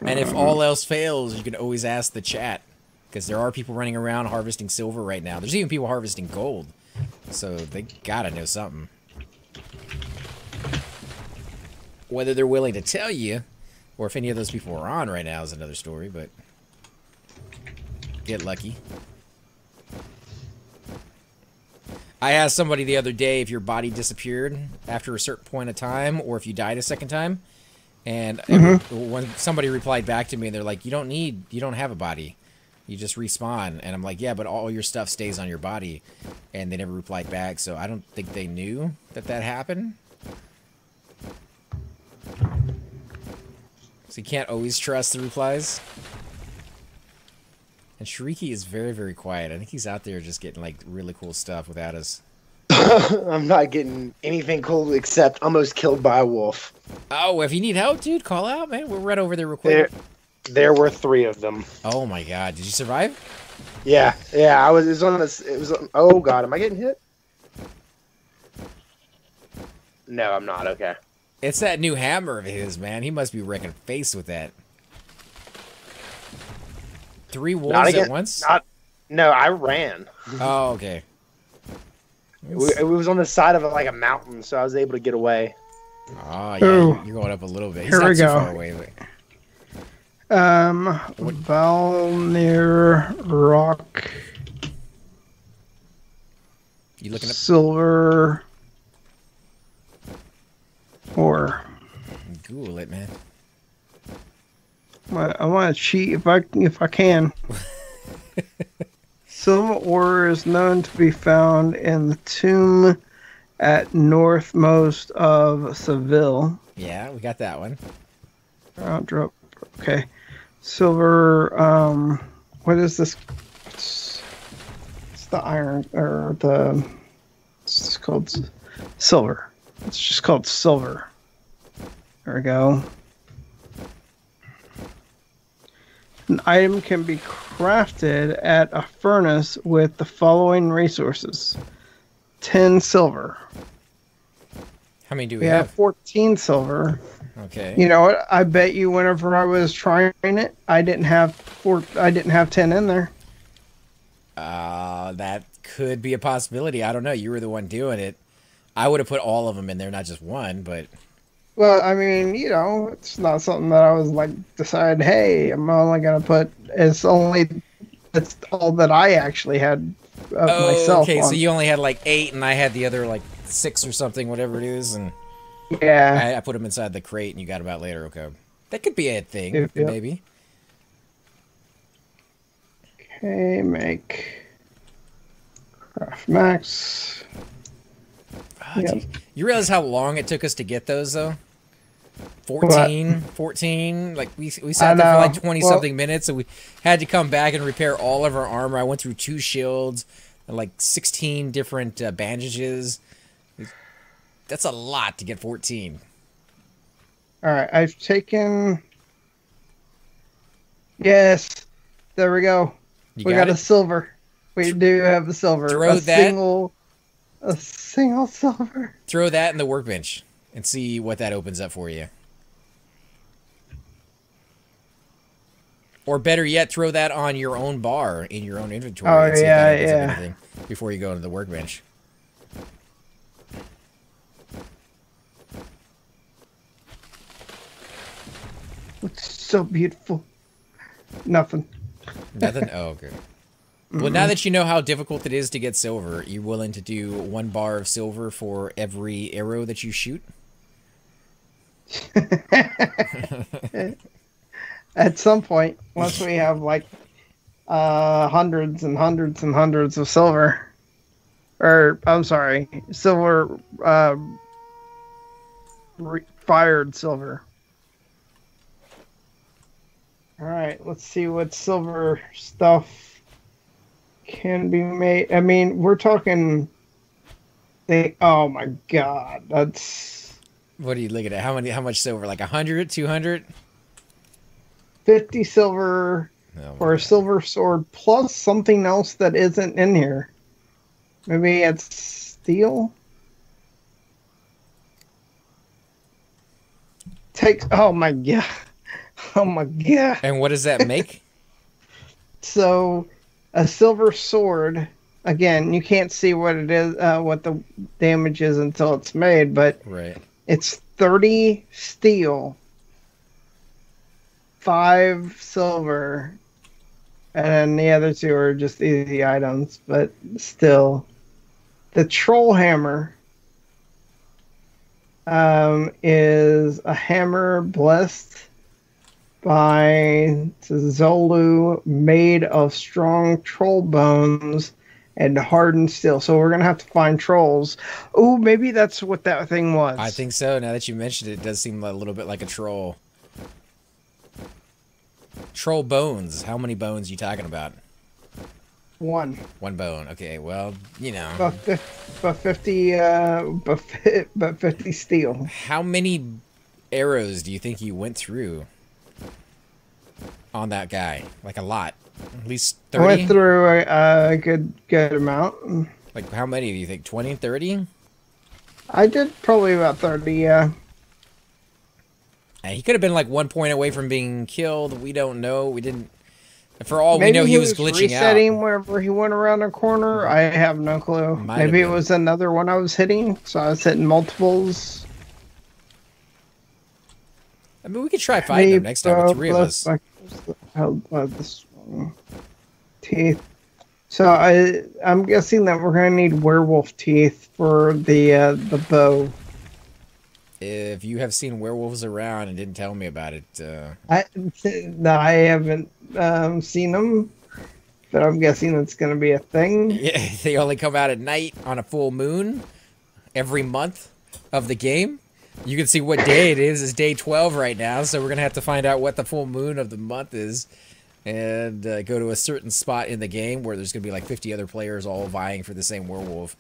And if all else fails, you can always ask the chat, because there are people running around harvesting silver right now. There's even people harvesting gold, so they gotta know something. Whether they're willing to tell you, or if any of those people are on right now is another story, but get lucky. I asked somebody the other day if your body disappeared after a certain point of time, or if you died a second time. And when somebody replied back to me, they're like, you don't have a body. You just respawn. And I'm like, yeah, but all your stuff stays on your body. And they never replied back, so I don't think they knew that happened. So you can't always trust the replies. And Shrieky is very, very quiet. I think he's out there just getting, like, really cool stuff without us. I'm not getting anything cool except almost killed by a wolf. Oh, if you need help, dude, call out, man. We're right over there real quick. There were 3 of them. Oh, my God. Did you survive? Yeah. Yeah, it was on this... oh, God. Am I getting hit? No, I'm not. Okay. It's that new hammer of his, man. He must be wrecking face with that. 3 wolves at once? No, I ran. Oh, okay. It was on the side of like a mountain, so I was able to get away. Oh, yeah. You're going up a little bit. He's Here we go. Too far away, but... Valnir Rok. You looking up? Silver. Or Google it, man. I want to cheat if I can. Silver ore is known to be found in the tomb at northmost of Seville. Yeah, we got that one. I'll drop. Okay. Silver. What is this? It's the iron or the. It's called silver. It's just called silver. There we go. An item can be crafted at a furnace with the following resources. 10 silver. How many do we have? 14 silver. Okay. You know what? I bet you whenever I was trying it, I didn't have 10 in there. That could be a possibility. I don't know. You were the one doing it. I would have put all of them in there, not just one, but... Well, I mean, you know, it's not something that I was like, decide, hey, I'm only going to put... It's all that I actually had of myself. Okay, so you only had like 8, and I had the other like 6 or something, whatever it is, and... Yeah. I put them inside the crate, and you got them out later, okay. That could be a thing, maybe. Okay, make... Craft max... Yep. You realize how long it took us to get those, though? 14, like we sat there for like 20-something minutes, and we had to come back and repair all of our armor. I went through 2 shields, and like 16 different bandages. That's a lot to get 14. Alright, I've taken... Yes, there we go. We got a silver. We do have a silver. Throw that... A single silver. Throw that in the workbench and see what that opens up for you. Or better yet, throw that on your own bar in your own inventory. And see if that opens up anything before you go into the workbench. It's so beautiful. Nothing. Nothing? Oh, okay. Well, now that you know how difficult it is to get silver, you willing to do 1 bar of silver for every arrow that you shoot? At some point, once we have like hundreds and hundreds and hundreds of silver, or I'm sorry, silver fired silver. All right, let's see what silver stuff can be made. I mean, we're talking. Oh my God, that's. What are you looking at? How much silver? Like 100, 200? 50 silver for a silver sword plus something else that isn't in here. Maybe it's steel. Oh my God. Oh my God. And what does that make? So a silver sword, again, you can't see what it is, what the damage is until it's made, but right. It's 30 steel, 5 silver, and then the other 2 are just easy items, but still. The troll hammer is a hammer blessed by Zolu, made of strong troll bones and hardened steel. So we're gonna have to find trolls. Oh, maybe that's what that thing was. I think so. Now that you mentioned it, it does seem a little bit like a troll. Troll bones. How many bones are you talking about? 1. 1 bone. Okay, well, you know. But 50 steel. How many arrows do you think you went through on that guy? Like a lot. At least 30? I went through a good amount. Like how many do you think? 20, 30? I did probably about 30, yeah. He could have been like 1 point away from being killed. We don't know. We didn't. For all Maybe we know, he was glitching resetting out. wherever he went around a corner. I have no clue. Maybe it was another one I was hitting, so I was hitting multiples. I mean, we could try fighting him next time with 3 of us. Teeth. So I'm guessing that we're gonna need werewolf teeth for the bow. If you have seen werewolves around and didn't tell me about it, I haven't seen them, but I'm guessing it's gonna be a thing. Yeah, they only come out at night on a full moon every month of the game. You can see what day it is. It's day 12 right now, so we're gonna have to find out what the full moon of the month is, and go to a certain spot in the game where there's gonna be like 50 other players all vying for the same werewolf.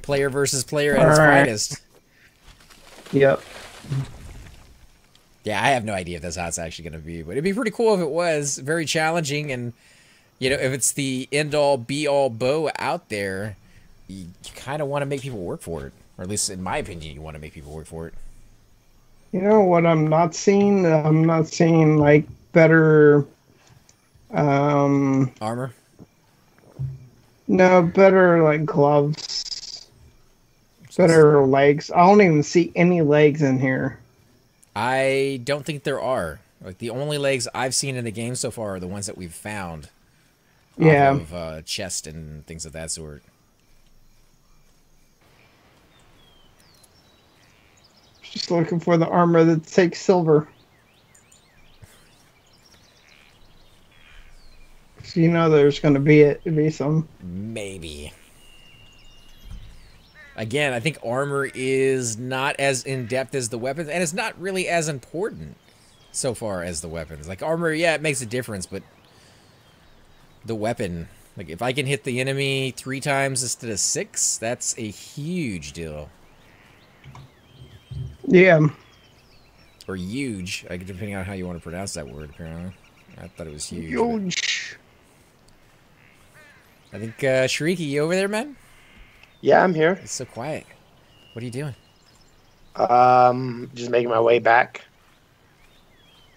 Player versus player at its finest. Yep. Yeah, I have no idea if that's how it's actually going to be, but it'd be pretty cool if it was. Very challenging, and you know, if it's the end-all, be-all bow out there, you kind of want to make people work for it, or at least in my opinion, you want to make people work for it. You know what I'm not seeing? I'm not seeing like better armor. No, better like gloves. Better legs. I don't even see any legs in here. I don't think there are. Like the only legs I've seen in the game so far are the ones that we've found. Yeah. Off of chest and things of that sort. Just looking for the armor that takes silver. So you know there's going to be some. Maybe. Again, I think armor is not as in-depth as the weapons, and it's not really as important so far as the weapons. Like, armor, yeah, it makes a difference, but the weapon, like, if I can hit the enemy 3 times instead of 6, that's a huge deal. Yeah. Or huge, depending on how you want to pronounce that word, apparently. I thought it was huge. Huge. I think, Shrieky, you over there, man? Yeah, I'm here. It's so quiet. What are you doing? Just making my way back.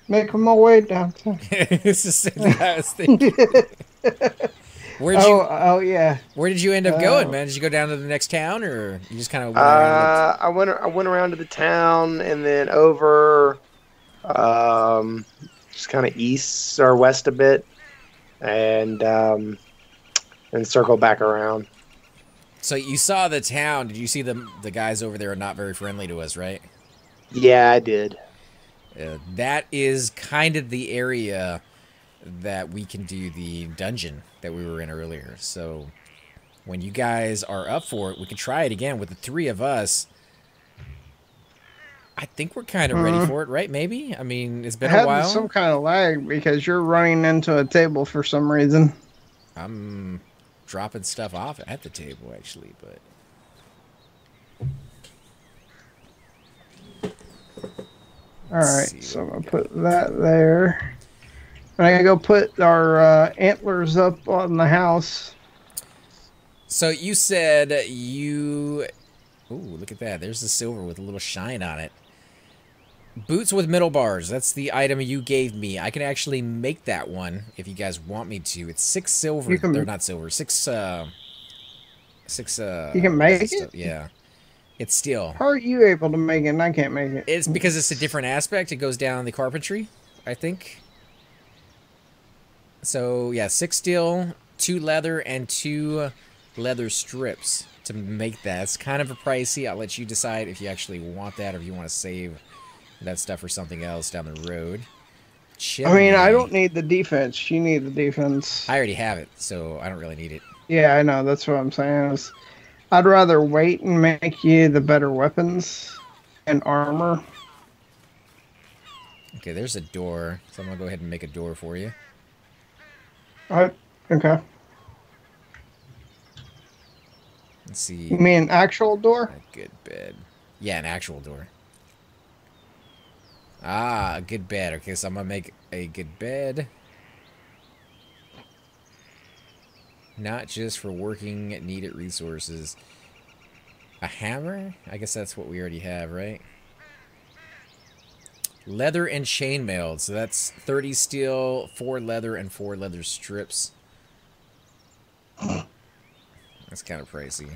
Making my way downtown. It's the same thing I was thinking. Oh yeah. Where did you end up going, man? Did you go down to the next town, or you just kind of went around? I went around to the town and then over, just kind of east or west a bit, and circle back around. So you saw the town. Did you see the guys over there are not very friendly to us, right? Yeah, I did. That is kind of the area that we can do the dungeon that we were in earlier. So when you guys are up for it, we can try it again with the 3 of us. I think we're kind of ready for it, right? Maybe? I mean, it's been a while. Some kind of lag because you're running into a table for some reason. I'm dropping stuff off at the table, actually, but... Alright, so I'm going to put that there. And I'm going to go put our antlers up on the house. So you said you... Ooh, look at that. There's the silver with a little shine on it. Boots with middle bars. That's the item you gave me. I can actually make that one if you guys want me to. It's 6 silver. They're not silver. 6, you can make it? Yeah. It's steel. How are you able to make it and I can't make it? It's because it's a different aspect. It goes down the carpentry, I think. So, yeah, 6 steel, 2 leather, and 2 leather strips to make that. It's kind of a pricey. I'll let you decide if you actually want that or if you want to save that stuff for something else down the road. Chimney. I mean, I don't need the defense. You need the defense. I already have it, so I don't really need it. Yeah, I know. That's what I'm saying. I'd rather wait and make you the better weapons and armor. Okay, there's a door. So I'm going to go ahead and make a door for you. Okay. Let's see. You mean an actual door? A good bed. Yeah, an actual door. Ah, a good bed. Okay, so I'm going to make a good bed. Not just for working needed resources. A hammer? I guess that's what we already have, right? Leather and chainmail. So that's 30 steel, 4 leather, and 4 leather strips. That's kind of pricey.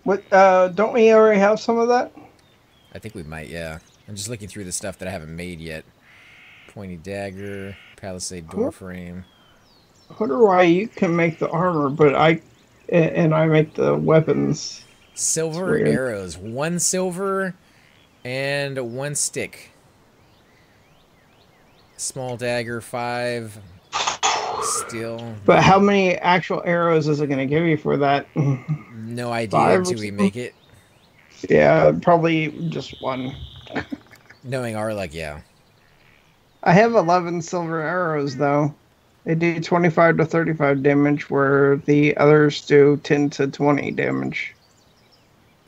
What? Don't we already have some of that? I think we might, yeah. I'm just looking through the stuff that I haven't made yet. Pointy dagger, palisade door frame. I wonder why you can make the armor, but I make the weapons. Silver arrows. 1 silver and 1 stick. Small dagger, 5 steel. But how many actual arrows is it going to give you for that? No idea until we make it. Yeah, probably just 1. Knowing our luck, yeah. I have 11 silver arrows, though. They do 25 to 35 damage, where the others do 10 to 20 damage.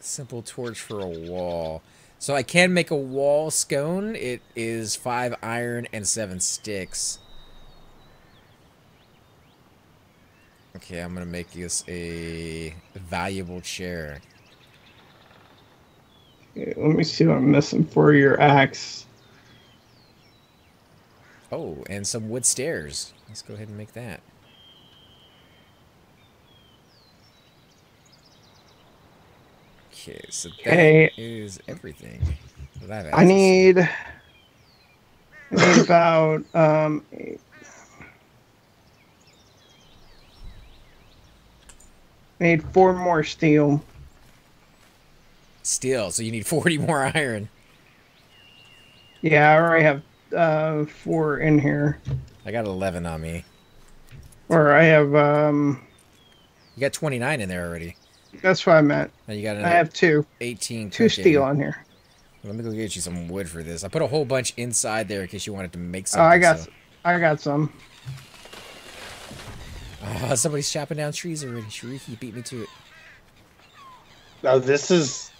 Simple torch for a wall. So I can make a wall scone. It is 5 iron and 7 sticks. Okay, I'm going to make this a valuable chair. Okay, let me see what I'm missing for your axe. Oh, and some wood stairs. Let's go ahead and make that. Okay, so that is everything that I've I need about I need 4 more steel. Steel, so you need 40 more iron. Yeah, I already have 4 in here. I got 11 on me. Or I have You got 29 in there already. That's what I meant. Now you got I have 2. 18 2 steel on here. Let me go get you some wood for this. I put a whole bunch inside there in case you wanted to make something. I got some. Oh, somebody's chopping down trees already. Shariki beat me to it. Oh, this is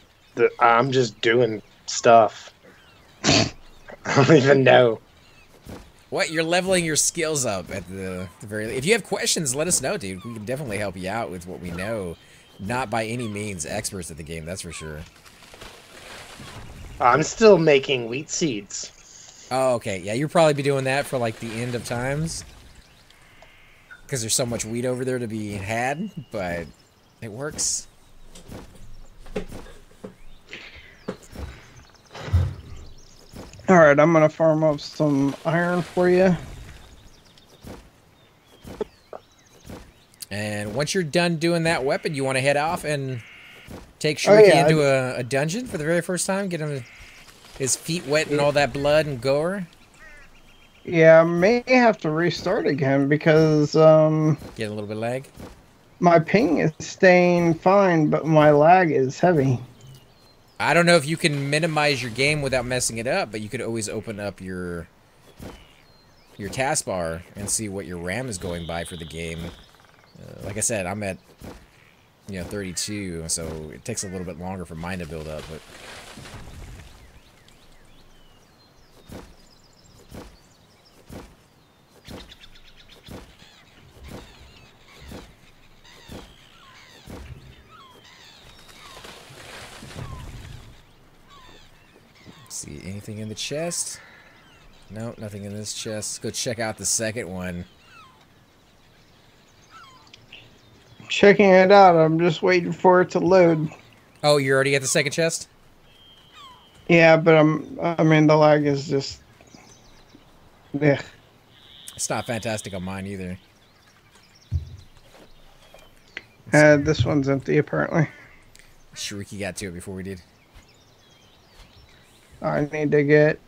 I'm just doing stuff. I don't even know. What? You're leveling your skills up at the very least. If you have questions, let us know, dude. We can definitely help you out with what we know. Not by any means experts at the game, that's for sure. I'm still making wheat seeds. Oh, okay. Yeah, you'll probably be doing that for, like, the end of times. Because there's so much wheat over there to be had, but it works. Alright, I'm gonna farm up some iron for you. And once you're done doing that weapon, you want to head off and take Shariki into a dungeon for the very first time? Get him his feet wet and all that blood and gore? Yeah, I may have to restart again because Get a little bit of lag. my ping is staying fine, but my lag is heavy. I don't know if you can minimize your game without messing it up, but you could always open up your taskbar and see what your RAM is going by for the game. Like I said, I'm at 32, so it takes a little bit longer for mine to build up, but see anything in the chest? No, nothing in this chest. Let's go check out the second one. Checking it out. I'm just waiting for it to load. Oh, you're already at the second chest? Yeah, but I mean, the lag is just... Yeah. It's not fantastic on mine either. This one's empty, apparently. Shrieky got to it before we did. I need to get,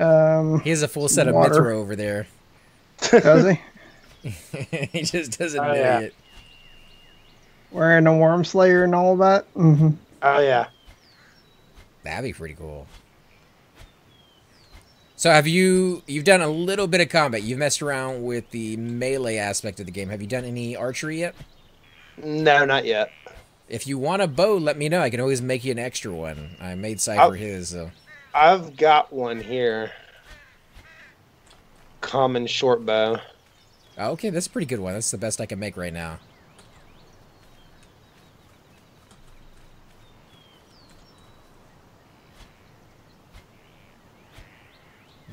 He has a full set of water. Mitro over there. Does he? He just doesn't Oh, know yeah. it. Wearing a worm slayer and all that? Mm-hmm. Oh yeah. That'd be pretty cool. So you've done a little bit of combat. You've messed around with the melee aspect of the game. Have you done any archery yet? No, not yet. If you want a bow, let me know. I can always make you an extra one. I made Cypher his, so. I've got one here. Common short bow. Oh, okay, that's a pretty good one. That's the best I can make right now.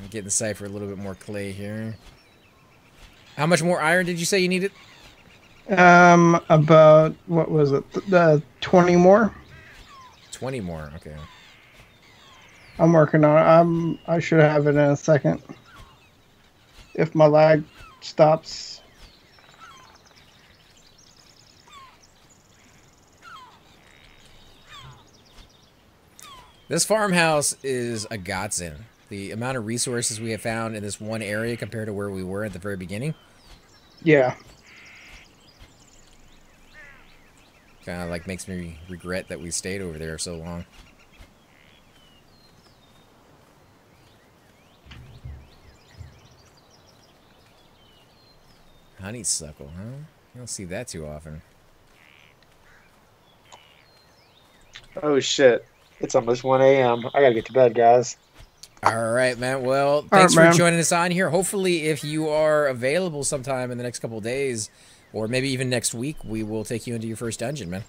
I'm getting Cypher a little bit more clay here. How much more iron did you say you needed? About, what was it? 20 more? 20 more, okay. I'm working on it. I should have it in a second. If my lag stops. This farmhouse is a godsend. The amount of resources we have found in this one area compared to where we were at the very beginning. Yeah. Kind of like makes me regret that we stayed over there so long. Honeysuckle, huh? You don't see that too often. Oh shit. It's almost 1 a.m. I gotta get to bed, guys. All right, man. Well, thanks right, for man. joining us on here. Hopefully, if you are available sometime in the next couple of days, or maybe even next week, we will take you into your first dungeon, man.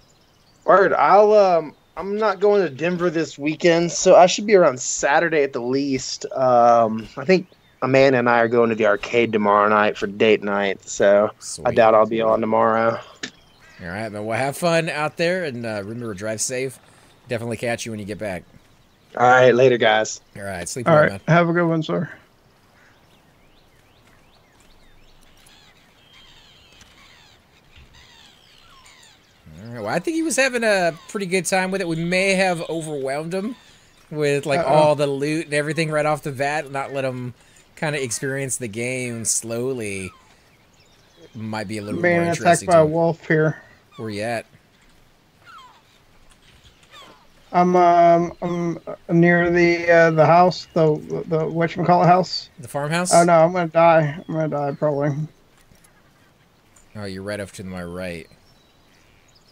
Word, I'm not going to Denver this weekend, so I should be around Saturday at the least. I think Amanda and I are going to the arcade tomorrow night for date night, so Sweet. I doubt I'll be on tomorrow. All right, man. Well, have fun out there, and remember, drive safe. Definitely catch you when you get back. All right, later, guys. All right, sleep All well, right. man. Have a good one, sir. All right, well, I think he was having a pretty good time with it. We may have overwhelmed him with like all the loot and everything right off the bat. Not let him kind of experience the game slowly. Might be a little bit more Being interesting. attacked by a To him. wolf here. Where you at? I'm near the house, the whatchamacallit house. The farmhouse? Oh no, I'm gonna die. I'm gonna die probably. Oh, you're right up to my right.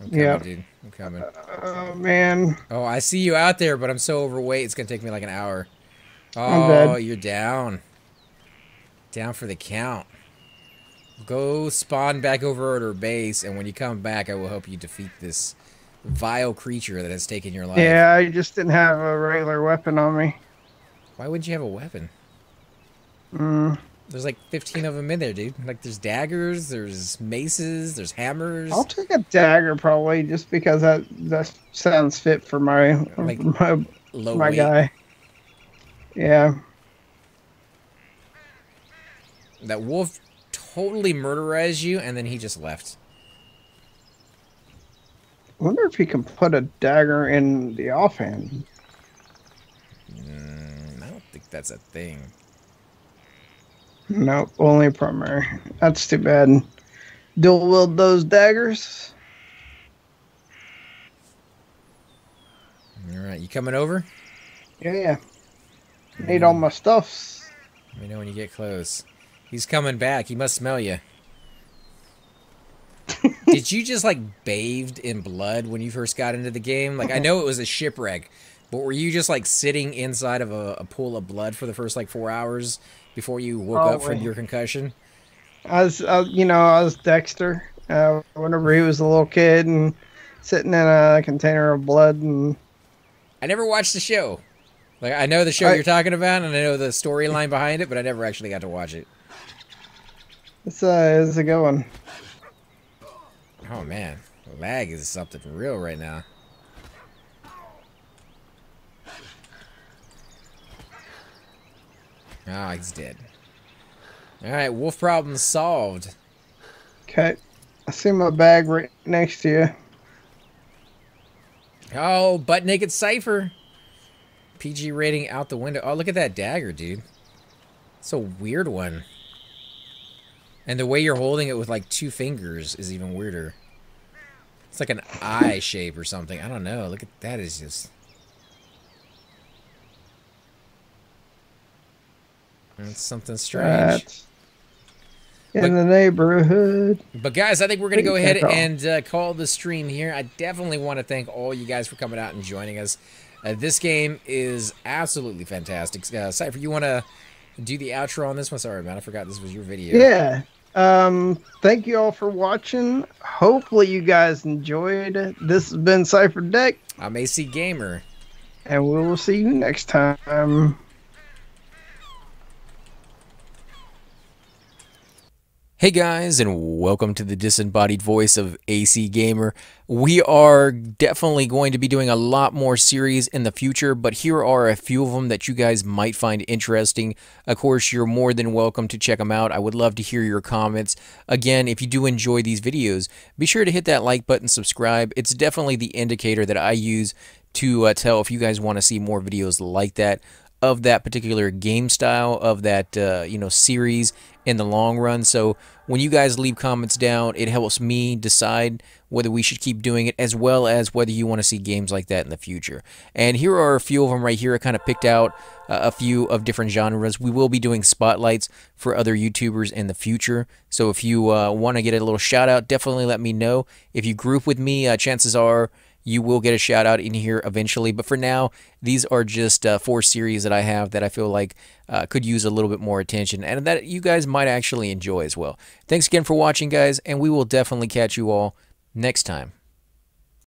I'm coming, Yeah. dude. I'm coming. Oh man. Oh, I see you out there, but I'm so overweight, it's going to take me like an hour. I'm Oh, dead. you're down. Down for the count. Go spawn back over at our base, and when you come back, I will help you defeat this vile creature that has taken your life. Yeah, I just didn't have a regular weapon on me. Why wouldn't you have a weapon? Mm. There's like 15 of them in there, dude. Like, there's daggers, there's maces, there's hammers. I'll take a dagger probably, just because that sounds fit for my Like, my low my weight. guy. Yeah. That wolf totally murderized you, and then he just left. I wonder if he can put a dagger in the offhand. I don't think that's a thing. Nope, only primary. That's too bad. Dual wield those daggers. All right, you coming over? Yeah. Need all my stuffs. Let me know when you get close. He's coming back. He must smell you. Did you just like bathed in blood when you first got into the game? Like I know it was a shipwreck, but were you just like sitting inside of a pool of blood for the first like 4 hours before you woke up from your concussion? I was Dexter. Whenever he was a little kid and sitting in a container of blood, and I never watched the show. Like I know the show you're talking about, and I know the storyline behind it, but I never actually got to watch it. It's a good one. Oh man, lag is something real right now. Ah, he's dead. All right, wolf problem solved. Okay, I see my bag right next to you. Oh, butt naked cipher. PG rating out the window. Oh, look at that dagger, dude. It's a weird one. And the way you're holding it with like 2 fingers is even weirder. It's like an eye shape or something. I don't know. Look at that. Is just... That's something strange. In the neighborhood. But guys, I think we're going to go ahead and call the stream here. I definitely want to thank all you guys for coming out and joining us. This game is absolutely fantastic. Cypher, you want to do the outro on this one? Sorry, man. I forgot this was your video. Yeah. Thank you all for watching. Hopefully you guys enjoyed. This has been Cypher Deck. I'm AC Gamer. And we will see you next time. Hey guys, and welcome to the disembodied voice of AC Gamer. We are definitely going to be doing a lot more series in the future, but here are a few of them that you guys might find interesting. Of course, you're more than welcome to check them out. I would love to hear your comments. Again, if you do enjoy these videos, be sure to hit that like button, subscribe. It's definitely the indicator that I use to tell if you guys want to see more videos like that, of that particular game style, of that series in the long run. So when you guys leave comments down, it helps me decide whether we should keep doing it, as well as whether you want to see games like that in the future. And here are a few of them right here. I kind of picked out a few of different genres. We will be doing spotlights for other YouTubers in the future. So if you want to get a little shout out, definitely let me know. If you group with me, chances are you will get a shout out in here eventually. But for now, these are just 4 series that I have that I feel like could use a little bit more attention, and that you guys might actually enjoy as well. Thanks again for watching, guys, and we will definitely catch you all next time.